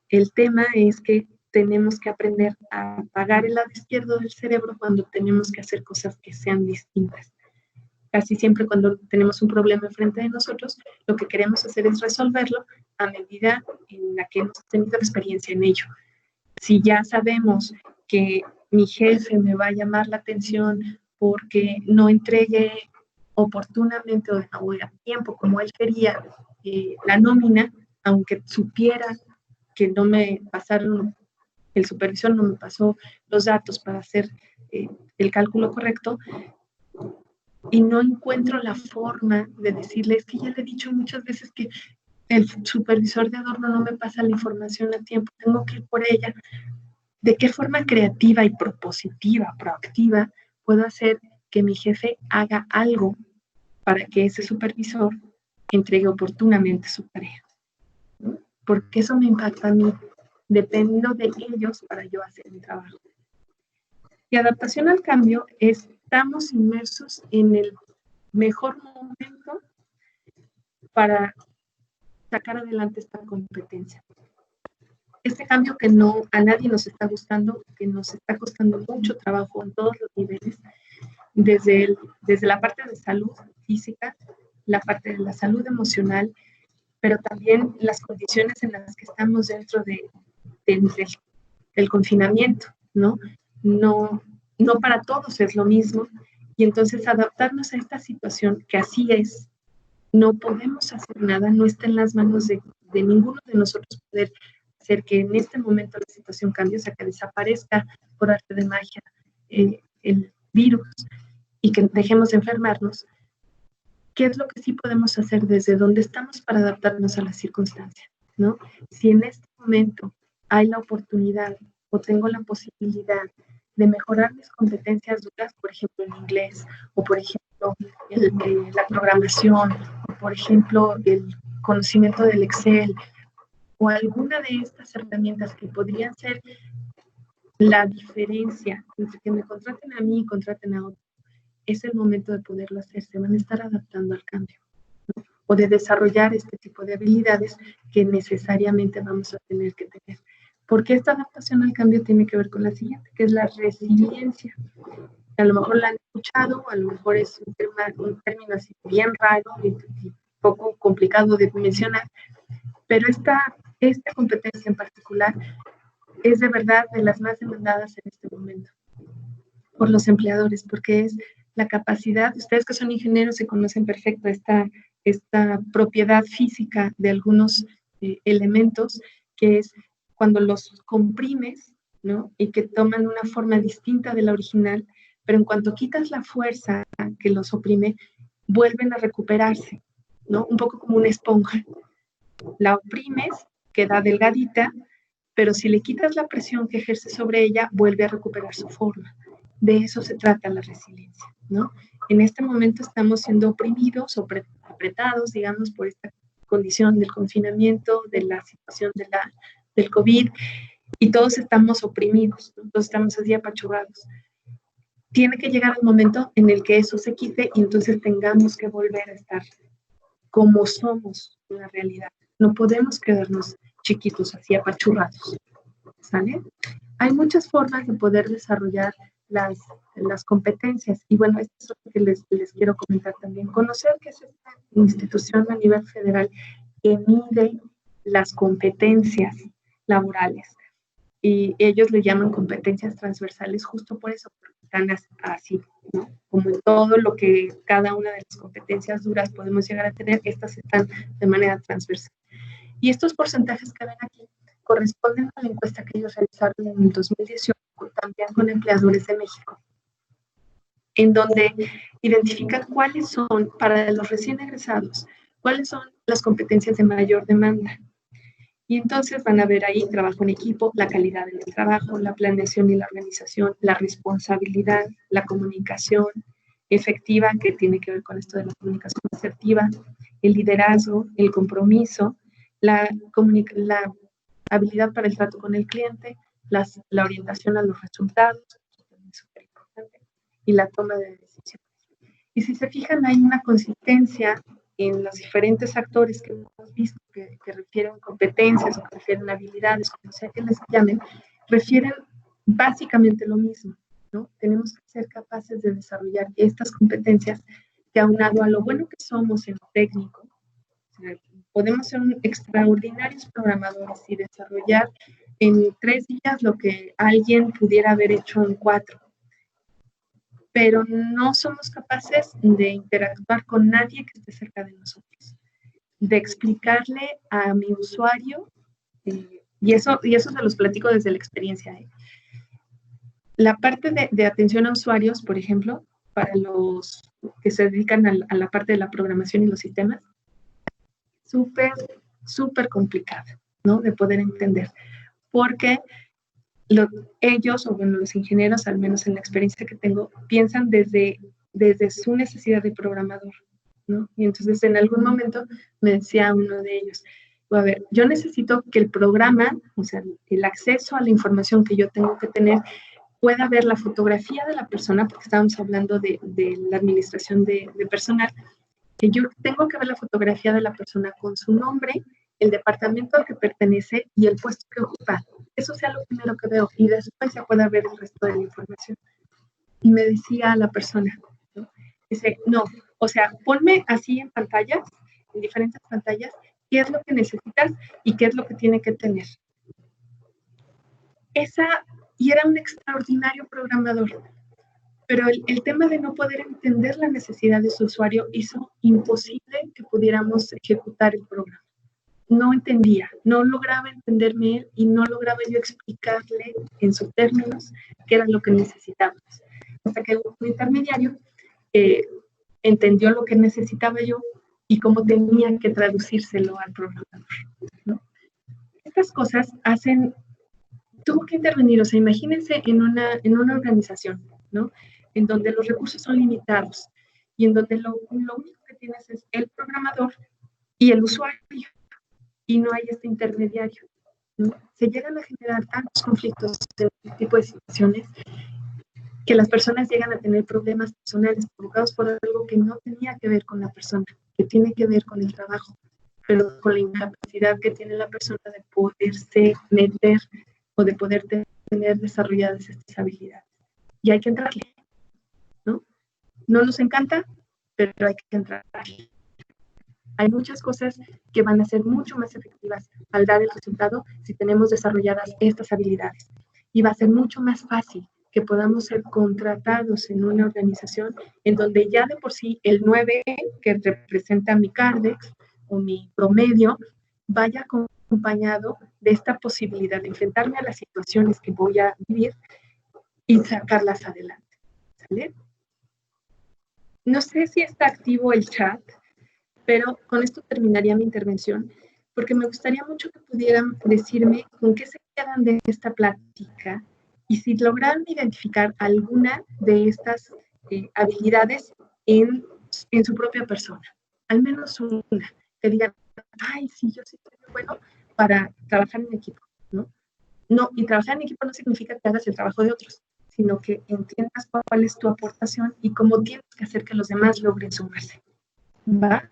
El tema es que tenemos que aprender a apagar el lado izquierdo del cerebro cuando tenemos que hacer cosas que sean distintas. Casi siempre cuando tenemos un problema enfrente de nosotros, lo que queremos hacer es resolverlo a medida en la que hemos tenido experiencia en ello. Si ya sabemos que mi jefe me va a llamar la atención porque no entregue oportunamente o a tiempo como él quería la nómina, aunque supiera que no me pasaron, el supervisor no me pasó los datos para hacer el cálculo correcto, y no encuentro la forma de decirle, es que ya le he dicho muchas veces que el supervisor de adorno no me pasa la información a tiempo, tengo que ir por ella. ¿De qué forma creativa y propositiva, proactiva, puedo hacer que mi jefe haga algo para que ese supervisor entregue oportunamente su tarea? ¿No? Porque eso me impacta a mí. Dependo de ellos para yo hacer mi trabajo. Y adaptación al cambio, estamos inmersos en el mejor momento para sacar adelante esta competencia. Este cambio que no a nadie nos está gustando, que nos está costando mucho trabajo en todos los niveles, desde la parte de salud física, la parte de la salud emocional, pero también las condiciones en las que estamos dentro del confinamiento, ¿no? No para todos es lo mismo, y entonces adaptarnos a esta situación, que así es, no podemos hacer nada, no está en las manos de ninguno de nosotros poder hacer que en este momento la situación cambie, o sea, que desaparezca por arte de magia el virus y que dejemos de enfermarnos. ¿Qué es lo que sí podemos hacer desde donde estamos para adaptarnos a la circunstancia, ¿no? Si en este momento hay la oportunidad o tengo la posibilidad de mejorar mis competencias duras, por ejemplo, en inglés, o por ejemplo, la programación, o por ejemplo, el conocimiento del Excel, o alguna de estas herramientas que podrían ser la diferencia entre que me contraten a mí y contraten a otro, es el momento de poderlo hacer. Se van a estar adaptando al cambio, ¿no? O de desarrollar este tipo de habilidades que necesariamente vamos a tener que tener. Porque esta adaptación al cambio tiene que ver con la siguiente, que es la resiliencia. A lo mejor la han escuchado, a lo mejor es un término así bien raro y poco complicado de mencionar, pero esta competencia en particular es de verdad de las más demandadas en este momento por los empleadores, porque es la capacidad, ustedes que son ingenieros se conocen perfecto esta esta propiedad física de algunos elementos, que es cuando los comprimes, ¿no? Y que toman una forma distinta de la original, pero en cuanto quitas la fuerza que los oprime, vuelven a recuperarse, ¿no? Un poco como una esponja. La oprimes, queda delgadita, pero si le quitas la presión que ejerce sobre ella, vuelve a recuperar su forma. De eso se trata la resiliencia, ¿no? En este momento estamos siendo oprimidos o apretados, digamos, por esta condición del confinamiento, de la situación del COVID, y todos estamos oprimidos, ¿no? Todos estamos así apachurrados. Tiene que llegar un momento en el que eso se quite y entonces tengamos que volver a estar como somos en la realidad. No podemos quedarnos chiquitos así apachurrados, ¿sale? Hay muchas formas de poder desarrollar las competencias y bueno, esto es lo que les quiero comentar también. Conocer que es esta institución a nivel federal que mide las competencias laborales y ellos le llaman competencias transversales justo por eso, porque están así, ¿no? Como en todo lo que cada una de las competencias duras podemos llegar a tener, estas están de manera transversal. Y estos porcentajes que ven aquí corresponden a la encuesta que ellos realizaron en el 2018 también con empleadores de México, en donde identifican cuáles son, para los recién egresados, cuáles son las competencias de mayor demanda. Y entonces van a ver ahí trabajo en equipo, la calidad del trabajo, la planeación y la organización, la responsabilidad, la comunicación efectiva, que tiene que ver con esto de la comunicación asertiva, el liderazgo, el compromiso, la habilidad para el trato con el cliente, la orientación a los resultados, también es súper importante, y la toma de decisiones. Y si se fijan, hay una consistencia en los diferentes actores que hemos visto que refieren competencias o que refieren habilidades, como sea que les llamen, refieren básicamente lo mismo, ¿no? Tenemos que ser capaces de desarrollar estas competencias que, aunado a lo bueno que somos en lo técnico, o sea, podemos ser extraordinarios programadores y desarrollar en 3 días lo que alguien pudiera haber hecho en 4. Pero no somos capaces de interactuar con nadie que esté cerca de nosotros, de explicarle a mi usuario, y eso se los platico desde la experiencia. La parte de atención a usuarios, por ejemplo, para los que se dedican a la parte de la programación y los sistemas, súper complicada, ¿no? De poder entender, porque ellos, o bueno, los ingenieros, al menos en la experiencia que tengo, piensan desde su necesidad de programador, ¿no? Y entonces en algún momento me decía uno de ellos, a ver, yo necesito que el programa, o sea, el acceso a la información que yo tengo que tener, pueda ver la fotografía de la persona, porque estábamos hablando de la administración de personal, que yo tengo que ver la fotografía de la persona con su nombre, el departamento al que pertenece y el puesto que ocupa. Eso sea lo primero que veo y después se puede ver el resto de la información. Y me decía la persona, ¿no? Dice, no, o sea, ponme así en pantallas, en diferentes pantallas, qué es lo que necesitas y qué es lo que tiene que tener. Y era un extraordinario programador, pero el tema de no poder entender la necesidad de su usuario hizo imposible que pudiéramos ejecutar el programa. No entendía, no lograba entenderme él y no lograba yo explicarle en sus términos qué era lo que necesitábamos. Hasta que un intermediario entendió lo que necesitaba yo y cómo tenía que traducírselo al programador, ¿no? Estas cosas tuvo que intervenir, o sea, imagínense en una organización, ¿no? En donde los recursos son limitados y en donde lo único que tienes es el programador y el usuario, y no hay este intermediario, ¿no? Se llegan a generar tantos conflictos de este tipo de situaciones que las personas llegan a tener problemas personales provocados por algo que no tenía que ver con la persona, que tiene que ver con el trabajo, pero con la incapacidad que tiene la persona de poderse meter o de poder tener desarrolladas estas habilidades. Y hay que entrarle, ¿no? No nos encanta, pero hay que entrarle. Hay muchas cosas que van a ser mucho más efectivas al dar el resultado si tenemos desarrolladas estas habilidades. Y va a ser mucho más fácil que podamos ser contratados en una organización en donde ya de por sí el 9, que representa mi Cardex o mi promedio, vaya acompañado de esta posibilidad de enfrentarme a las situaciones que voy a vivir y sacarlas adelante, ¿sale? No sé si está activo el chat, pero con esto terminaría mi intervención, porque me gustaría mucho que pudieran decirme con qué se quedan de esta plática y si lograron identificar alguna de estas habilidades en su propia persona, al menos una, que digan, ay, sí, yo sí soy bueno para trabajar en equipo, ¿no? No, y trabajar en equipo no significa que hagas el trabajo de otros, sino que entiendas cuál es tu aportación y cómo tienes que hacer que los demás logren sumarse. ¿Va?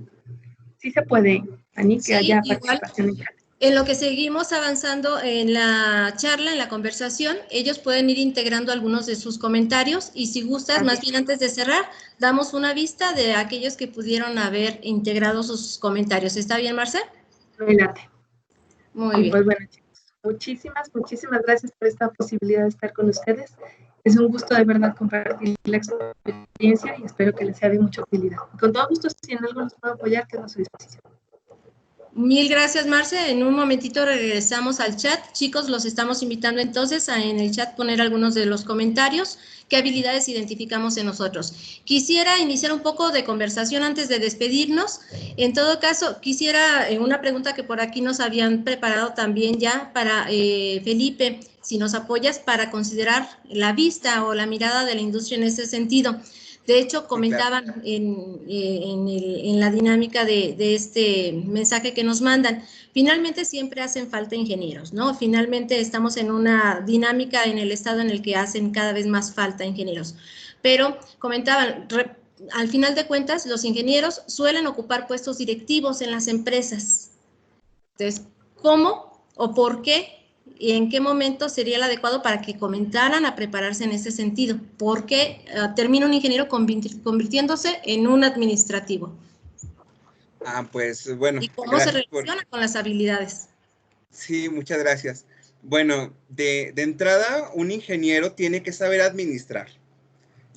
Sí se puede, Ani, que haya participación en chat.
En lo que seguimos avanzando en la charla, en la conversación, ellos pueden ir integrando algunos de sus comentarios y si gustas, más bien antes de cerrar, damos una vista de aquellos que pudieron haber integrado sus comentarios. ¿Está bien, Marce?
Adelante.
Muy bien.
Pues bueno, chicos, muchísimas gracias por esta posibilidad de estar con ustedes. Es un gusto de verdad compartir la experiencia y espero que les sea de mucha utilidad. Con todo gusto, si en algo los puedo apoyar, quedo a su disposición.
Mil gracias, Marce. En un momentito regresamos al chat. Chicos, los estamos invitando entonces a en el chat poner algunos de los comentarios. ¿Qué habilidades identificamos en nosotros? Quisiera iniciar un poco de conversación antes de despedirnos. En todo caso, quisiera una pregunta que por aquí nos habían preparado también ya para Felipe, si nos apoyas para considerar la vista o la mirada de la industria en ese sentido. De hecho, comentaban en la dinámica de este mensaje que nos mandan, finalmente siempre hacen falta ingenieros, ¿no? Finalmente estamos en una dinámica en el estado en el que hacen cada vez más falta ingenieros. Pero comentaban, al final de cuentas, los ingenieros suelen ocupar puestos directivos en las empresas. Entonces, ¿cómo o por qué y en qué momento sería el adecuado para que comentaran a prepararse en ese sentido? ¿Por qué termina un ingeniero convirtiéndose en un administrativo?
Pues bueno.
¿Y cómo se relaciona con las habilidades?
Sí, muchas gracias. Bueno, de entrada, un ingeniero tiene que saber administrar.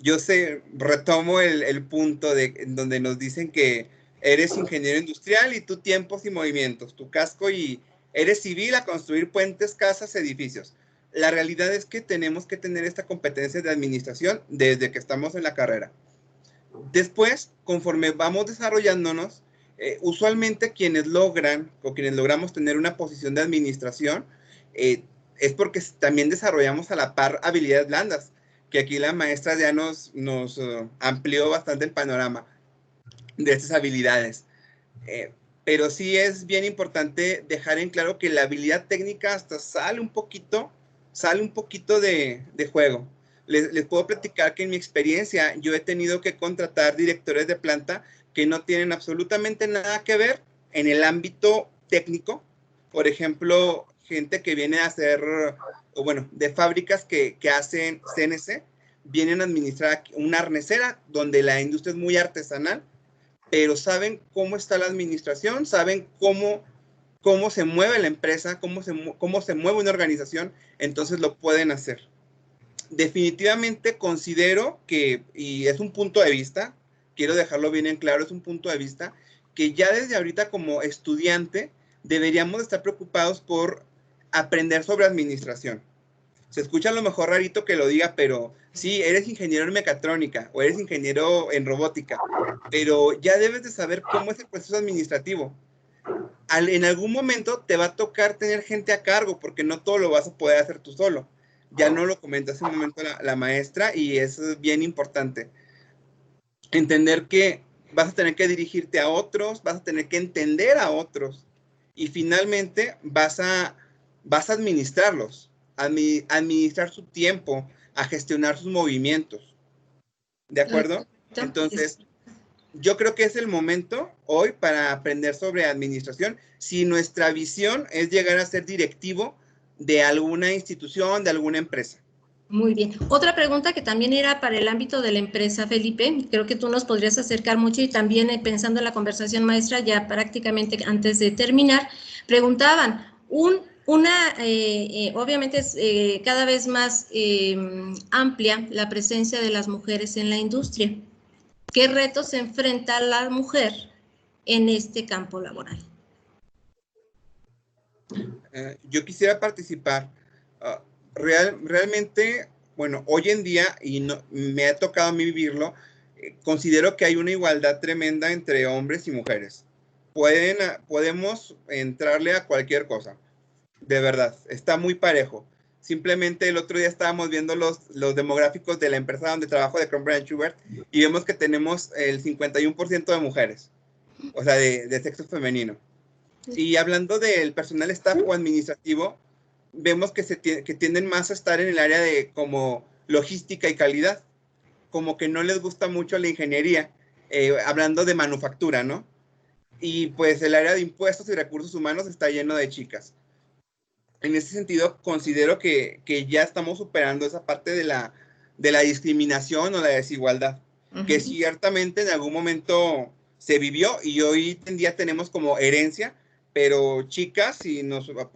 Yo retomo el punto en donde nos dicen que eres ingeniero industrial y tu tiempos y movimientos, tu casco y eres civil a construir puentes, casas, edificios. La realidad es que tenemos que tener esta competencia de administración desde que estamos en la carrera. Después, conforme vamos desarrollándonos, usualmente quienes logramos tener una posición de administración, es porque también desarrollamos a la par habilidades blandas, que aquí la maestra ya nos amplió bastante el panorama de estas habilidades. Pero sí es bien importante dejar en claro que la habilidad técnica hasta sale un poquito de juego. Les puedo platicar que en mi experiencia yo he tenido que contratar directores de planta que no tienen absolutamente nada que ver en el ámbito técnico. Por ejemplo, gente que viene a hacer, de fábricas que hacen CNC, vienen a administrar una arnesera donde la industria es muy artesanal, pero saben cómo está la administración, saben cómo se mueve la empresa, cómo se mueve una organización, entonces lo pueden hacer. Definitivamente considero que, y es un punto de vista, quiero dejarlo bien en claro, es un punto de vista, que ya desde ahorita como estudiante deberíamos estar preocupados por aprender sobre administración. Se escucha a lo mejor rarito que lo diga, pero sí, eres ingeniero en mecatrónica o eres ingeniero en robótica, pero ya debes de saber cómo es el proceso administrativo. En algún momento te va a tocar tener gente a cargo, porque no todo lo vas a poder hacer tú solo. Ya no lo comentó hace un momento la maestra y es bien importante. Entender que vas a tener que dirigirte a otros, vas a tener que entender a otros y finalmente vas a administrarlos. Administrar su tiempo, a gestionar sus movimientos. ¿De acuerdo? Entonces, yo creo que es el momento hoy para aprender sobre administración si nuestra visión es llegar a ser directivo de alguna institución, de alguna empresa.
Muy bien. Otra pregunta que también era para el ámbito de la empresa, Felipe, creo que tú nos podrías acercar mucho y también pensando en la conversación maestra, ya prácticamente antes de terminar, preguntaban, un Obviamente es cada vez más amplia la presencia de las mujeres en la industria. ¿Qué retos se enfrenta la mujer en este campo laboral?
Yo quisiera participar. Realmente, bueno, hoy en día, y no, me ha tocado a mí vivirlo, considero que hay una igualdad tremenda entre hombres y mujeres. Podemos entrarle a cualquier cosa, de verdad, está muy parejo. Simplemente el otro día estábamos viendo los demográficos de la empresa donde trabajo, de Cronberg & Schubert, y vemos que tenemos el 51% de mujeres, o sea, de sexo femenino. Y hablando del personal staff o administrativo, vemos que tienden más a estar en el área de como logística y calidad, como que no les gusta mucho la ingeniería, hablando de manufactura, ¿no? Y pues el área de impuestos y recursos humanos está lleno de chicas. En ese sentido, considero que ya estamos superando esa parte de la discriminación o la desigualdad, que ciertamente en algún momento se vivió y hoy en día tenemos como herencia, pero chicas,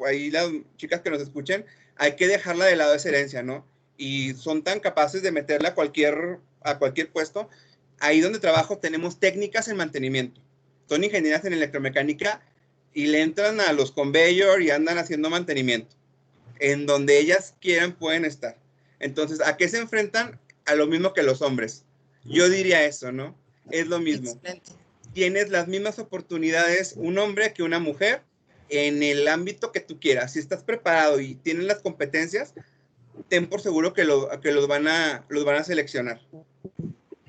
ahí las chicas que nos escuchen, hay que dejarla de lado esa herencia, ¿no? Y son tan capaces de meterla a cualquier puesto. Ahí donde trabajo tenemos técnicas en mantenimiento. Son ingenieras en electromecánica y le entran a los conveyor y andan haciendo mantenimiento. En donde ellas quieran pueden estar. Entonces, ¿a qué se enfrentan? A lo mismo que los hombres. Yo diría eso, ¿no? Es lo mismo.
Excelente.
Tienes las mismas oportunidades un hombre que una mujer en el ámbito que tú quieras. Si estás preparado y tienes las competencias, ten por seguro que los van a seleccionar.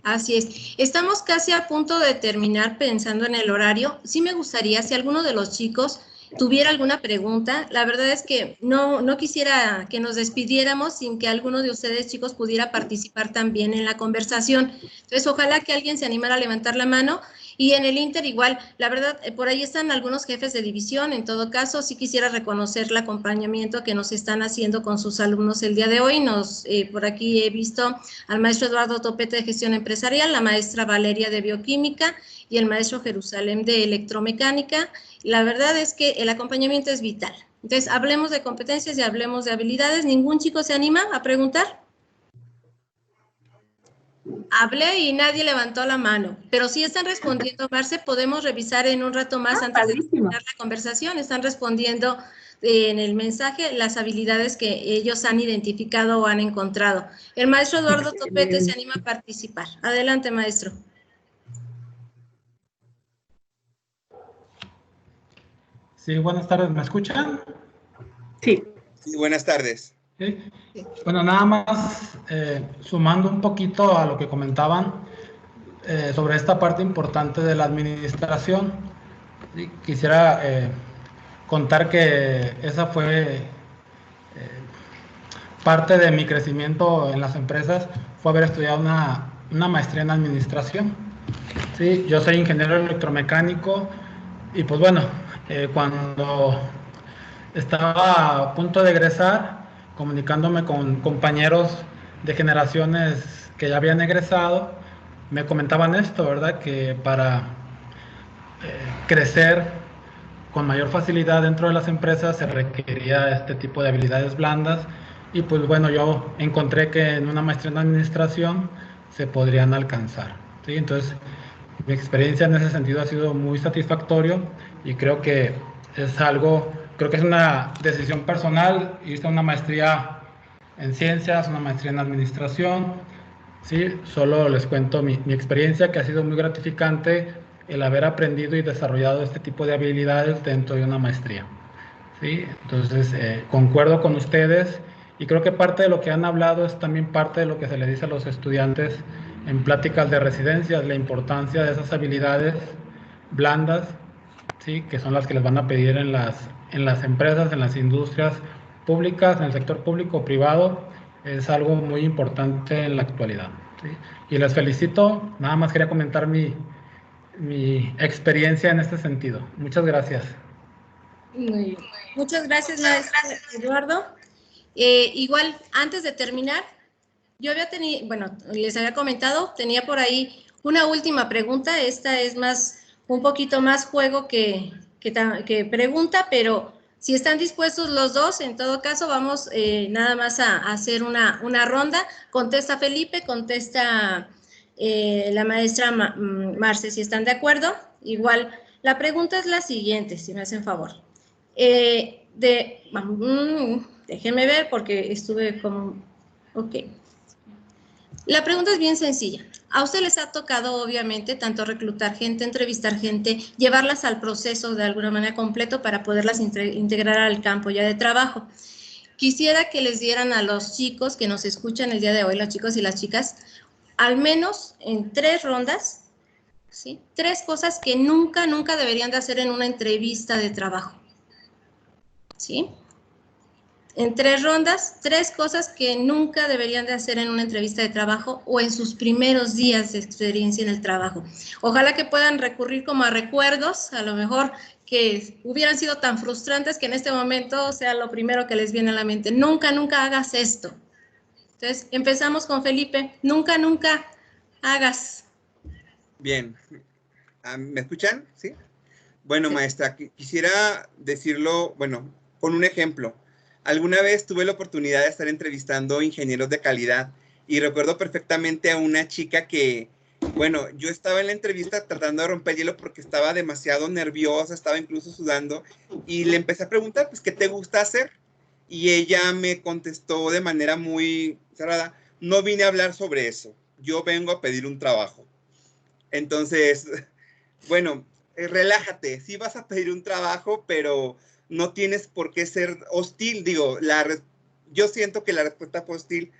Así es. Estamos casi a punto de terminar pensando en el horario. Sí me gustaría, si alguno de los chicos tuviera alguna pregunta, la verdad es que no quisiera que nos despidiéramos sin que alguno de ustedes, chicos, pudiera participar también en la conversación. Entonces, ojalá que alguien se animara a levantar la mano. Y en el Inter igual, la verdad, por ahí están algunos jefes de división. En todo caso, sí quisiera reconocer el acompañamiento que nos están haciendo con sus alumnos el día de hoy. Por aquí he visto al maestro Eduardo Topete de Gestión Empresarial, la maestra Valeria de Bioquímica y el maestro Jerusalén de Electromecánica. La verdad es que el acompañamiento es vital. Entonces, hablemos de competencias y hablemos de habilidades. ¿Ningún chico se anima a preguntar? Hablé y nadie levantó la mano, pero sí están respondiendo, Marce, podemos revisar en un rato más antes de terminar la conversación. Están respondiendo en el mensaje las habilidades que ellos han identificado o han encontrado. El maestro Eduardo Topete se anima a participar. Adelante, maestro.
Sí, buenas tardes, ¿me escuchan?
Sí.
Sí, buenas tardes.
Sí. Bueno, nada más sumando un poquito a lo que comentaban sobre esta parte importante de la administración, ¿sí? Quisiera contar que esa fue parte de mi crecimiento en las empresas, fue haber estudiado una maestría en administración. Sí, yo soy ingeniero electromecánico y pues bueno, cuando estaba a punto de egresar, comunicándome con compañeros de generaciones que ya habían egresado, me comentaban esto, ¿verdad? Que para crecer con mayor facilidad dentro de las empresas se requería este tipo de habilidades blandas y pues bueno, yo encontré que en una maestría en administración se podrían alcanzar, ¿sí? Entonces, mi experiencia en ese sentido ha sido muy satisfactorio y creo que es una decisión personal. Hice una maestría en ciencias, una maestría en administración, ¿sí? Solo les cuento mi experiencia, que ha sido muy gratificante el haber aprendido y desarrollado este tipo de habilidades dentro de una maestría, ¿sí? Entonces, concuerdo con ustedes y creo que parte de lo que han hablado es también parte de lo que se le dice a los estudiantes en pláticas de residencias, la importancia de esas habilidades blandas, ¿sí? Que son las que les van a pedir en las empresas, en las industrias públicas, en el sector público o privado. Es algo muy importante en la actualidad, ¿sí? Y les felicito. Nada más quería comentar mi experiencia en este sentido. Muchas gracias.
Muy bien. Muchas gracias, maestro Eduardo. Igual, antes de terminar, yo les había comentado, tenía por ahí una última pregunta. Esta es un poquito más juego que pregunta, pero Si están dispuestos los dos, en todo caso, vamos nada más a hacer una ronda. Contesta Felipe, contesta la maestra Marce, si están de acuerdo. Igual, la pregunta es la siguiente, si me hacen favor. Déjenme ver porque estuve como... Ok. La pregunta es bien sencilla. A usted les ha tocado, obviamente, tanto reclutar gente, entrevistar gente, llevarlas al proceso de alguna manera completo para poderlas integrar al campo ya de trabajo. Quisiera que les dieran a los chicos que nos escuchan el día de hoy, los chicos y las chicas, al menos en 3 rondas, ¿sí? 3 cosas que nunca deberían de hacer en una entrevista de trabajo, ¿sí? En 3 rondas, 3 cosas que nunca deberían de hacer en una entrevista de trabajo o en sus primeros días de experiencia en el trabajo. Ojalá que puedan recurrir como a recuerdos, a lo mejor que hubieran sido tan frustrantes que en este momento sea lo primero que les viene a la mente. Nunca hagas esto. Entonces, empezamos con Felipe. Nunca hagas.
Bien. ¿Me escuchan? ¿Sí? Bueno, sí. Maestra, quisiera decirlo, bueno, con un ejemplo. Alguna vez tuve la oportunidad de estar entrevistando ingenieros de calidad y recuerdo perfectamente a una chica que, bueno, yo estaba en la entrevista tratando de romper el hielo porque estaba demasiado nerviosa, estaba incluso sudando y le empecé a preguntar, pues, ¿qué te gusta hacer? Y ella me contestó de manera muy cerrada, no vine a hablar sobre eso, yo vengo a pedir un trabajo. Entonces, bueno, relájate, sí vas a pedir un trabajo, pero no tienes por qué ser hostil. Digo, yo siento que la respuesta fue hostil.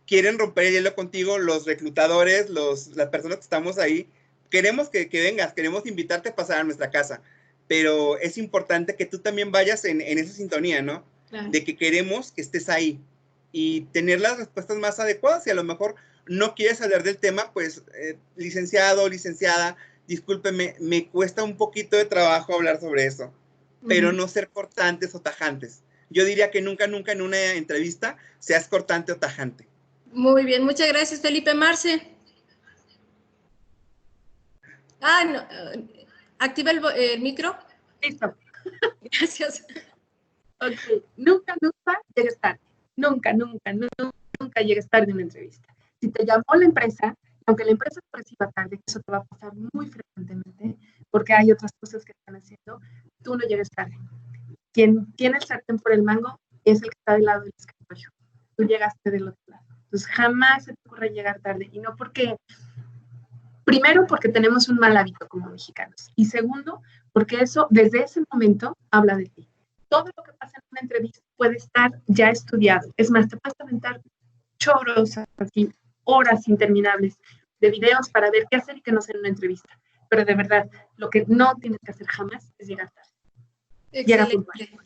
Quieren romper el hielo contigo los reclutadores, las personas que estamos ahí. Queremos que vengas, queremos invitarte a pasar a nuestra casa, pero es importante que tú también vayas en esa sintonía, ¿no? Claro. De que queremos que estés ahí y tener las respuestas más adecuadas. Y a lo mejor no quieres hablar del tema, pues, licenciado, licenciada, discúlpeme, me cuesta un poquito de trabajo hablar sobre eso, pero no ser cortantes o tajantes. Yo diría que nunca en una entrevista seas cortante o tajante.
Muy bien, muchas gracias, Felipe. Marce. No, activa el micro.
Listo.
Gracias.
Ok, nunca llegues tarde. Nunca llegues tarde en una entrevista. Si te llamó la empresa, aunque la empresa te reciba tarde, eso te va a pasar muy frecuentemente, porque hay otras cosas que están haciendo, tú no llegues tarde. Quien tiene el sartén por el mango es el que está del lado del escritorio. Tú llegaste del otro lado. Entonces, jamás se te ocurre llegar tarde. Y no porque, primero, porque tenemos un mal hábito como mexicanos. Y segundo, porque eso, desde ese momento, habla de ti. Todo lo que pasa en una entrevista puede estar ya estudiado. Es más, te puedes aventar chorros, así, horas interminables de videos para ver qué hacer y qué no hacer en una entrevista. Pero de verdad, lo que no tienes que hacer jamás es llegar tarde.
Excelente.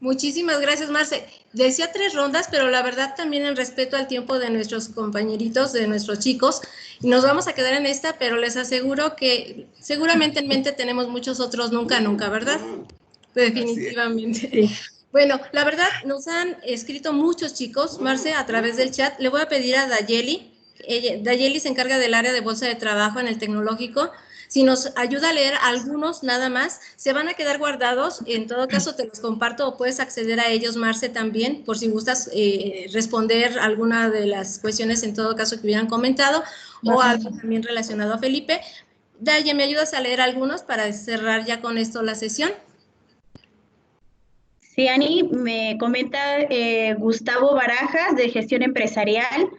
Muchísimas gracias, Marce. Decía 3 rondas, pero la verdad también en respeto al tiempo de nuestros compañeritos, de nuestros chicos, nos vamos a quedar en esta, pero les aseguro que seguramente en mente tenemos muchos otros nunca, ¿verdad? Definitivamente. Sí. Bueno, la verdad nos han escrito muchos chicos, Marce, a través del chat. Le voy a pedir a Dayeli, Dayeli se encarga del área de bolsa de trabajo en el tecnológico. Si nos ayuda a leer algunos nada más, se van a quedar guardados. En todo caso, te los comparto o puedes acceder a ellos, Marce, también, por si gustas responder alguna de las cuestiones, en todo caso, que hubieran comentado, o algo también relacionado a Felipe. Daye, ¿me ayudas a leer algunos para cerrar ya con esto la sesión?
Sí, Ani, me comenta Gustavo Barajas, de Gestión Empresarial.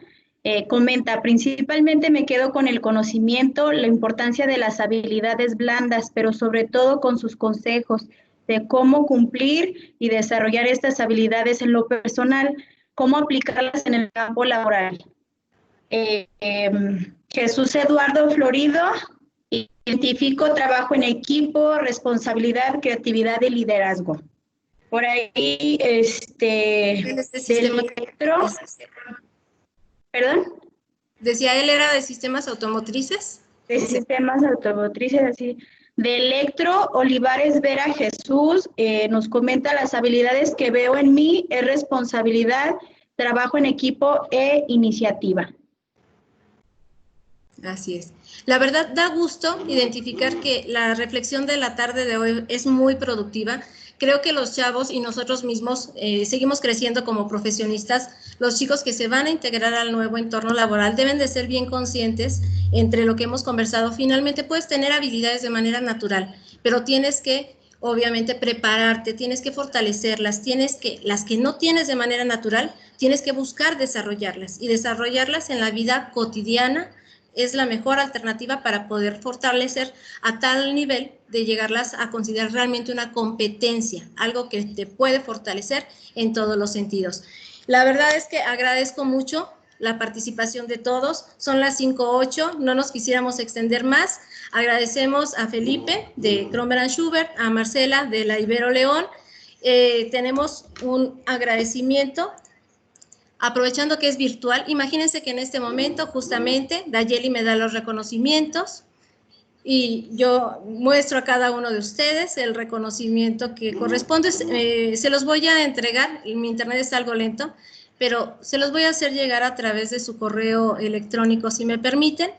Comenta, principalmente me quedo con el conocimiento, la importancia de las habilidades blandas, pero sobre todo con sus consejos de cómo cumplir y desarrollar estas habilidades en lo personal, cómo aplicarlas en el campo laboral. Jesús Eduardo Florido, identifico trabajo en equipo, responsabilidad, creatividad y liderazgo. Por ahí, Electro. ¿Perdón?
Decía él era de sistemas automotrices.
De sistemas automotrices, así. De Electro, Olivares Vera Jesús nos comenta las habilidades que veo en mí, es responsabilidad, trabajo en equipo e iniciativa.
Así es. La verdad, da gusto identificar que la reflexión de la tarde de hoy es muy productiva, creo que los chavos y nosotros mismos seguimos creciendo como profesionistas. Los chicos que se van a integrar al nuevo entorno laboral deben de ser bien conscientes entre lo que hemos conversado. Finalmente puedes tener habilidades de manera natural, pero tienes que obviamente prepararte, tienes que fortalecerlas, las que no tienes de manera natural, tienes que buscar desarrollarlas, y desarrollarlas en la vida cotidiana es la mejor alternativa para poder fortalecer a tal nivel de llegarlas a considerar realmente una competencia, algo que te puede fortalecer en todos los sentidos. La verdad es que agradezco mucho la participación de todos. Son las 5:08, no nos quisiéramos extender más. Agradecemos a Felipe de Kromberg & Schubert, a Marcela de la Ibero León. Tenemos un agradecimiento. Aprovechando que es virtual, imagínense que en este momento justamente Dayeli me da los reconocimientos y yo muestro a cada uno de ustedes el reconocimiento que corresponde. Se los voy a entregar, mi internet está algo lento, pero se los voy a hacer llegar a través de su correo electrónico, si me permiten,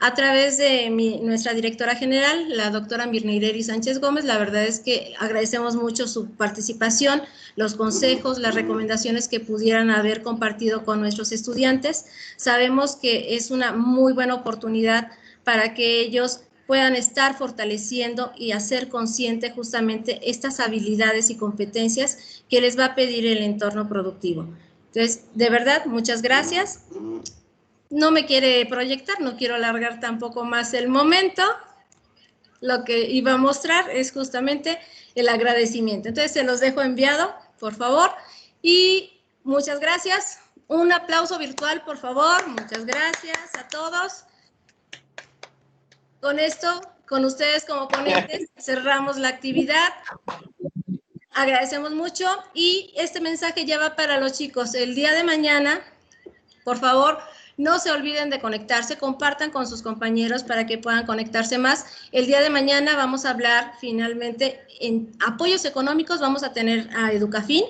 a través de nuestra directora general, la doctora Mirneireri Sánchez Gómez. La verdad es que agradecemos mucho su participación, los consejos, las recomendaciones que pudieran haber compartido con nuestros estudiantes. Sabemos que es una muy buena oportunidad para que ellos puedan estar fortaleciendo y hacer consciente justamente estas habilidades y competencias que les va a pedir el entorno productivo. Entonces, de verdad, muchas gracias. No me quiere proyectar, no quiero alargar tampoco más el momento. Lo que iba a mostrar es justamente el agradecimiento. Entonces, se los dejo enviado, por favor. Y muchas gracias. Un aplauso virtual, por favor. Muchas gracias a todos. Con esto, con ustedes como ponentes, cerramos la actividad. Agradecemos mucho. Y este mensaje ya va para los chicos. El día de mañana, por favor, no se olviden de conectarse, compartan con sus compañeros para que puedan conectarse más. El día de mañana vamos a hablar finalmente en apoyos económicos, vamos a tener a Educafin.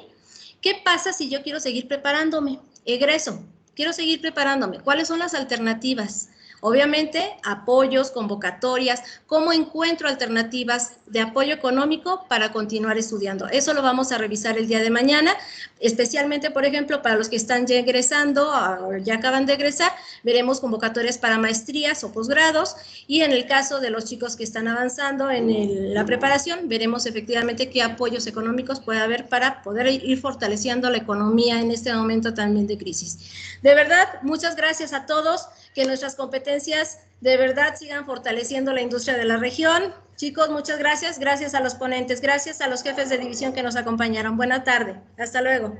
¿Qué pasa si yo quiero seguir preparándome? Egreso, quiero seguir preparándome. ¿Cuáles son las alternativas? Obviamente, apoyos, convocatorias, cómo encuentro alternativas de apoyo económico para continuar estudiando. Eso lo vamos a revisar el día de mañana, especialmente, por ejemplo, para los que están ya egresando, ya acaban de egresar, veremos convocatorias para maestrías o posgrados, y en el caso de los chicos que están avanzando en la preparación, veremos efectivamente qué apoyos económicos puede haber para poder ir fortaleciendo la economía en este momento también de crisis. De verdad, muchas gracias a todos, que nuestras competencias de verdad sigan fortaleciendo la industria de la región. Chicos, muchas gracias. Gracias a los ponentes, gracias a los jefes de división que nos acompañaron. Buena tarde. Hasta luego.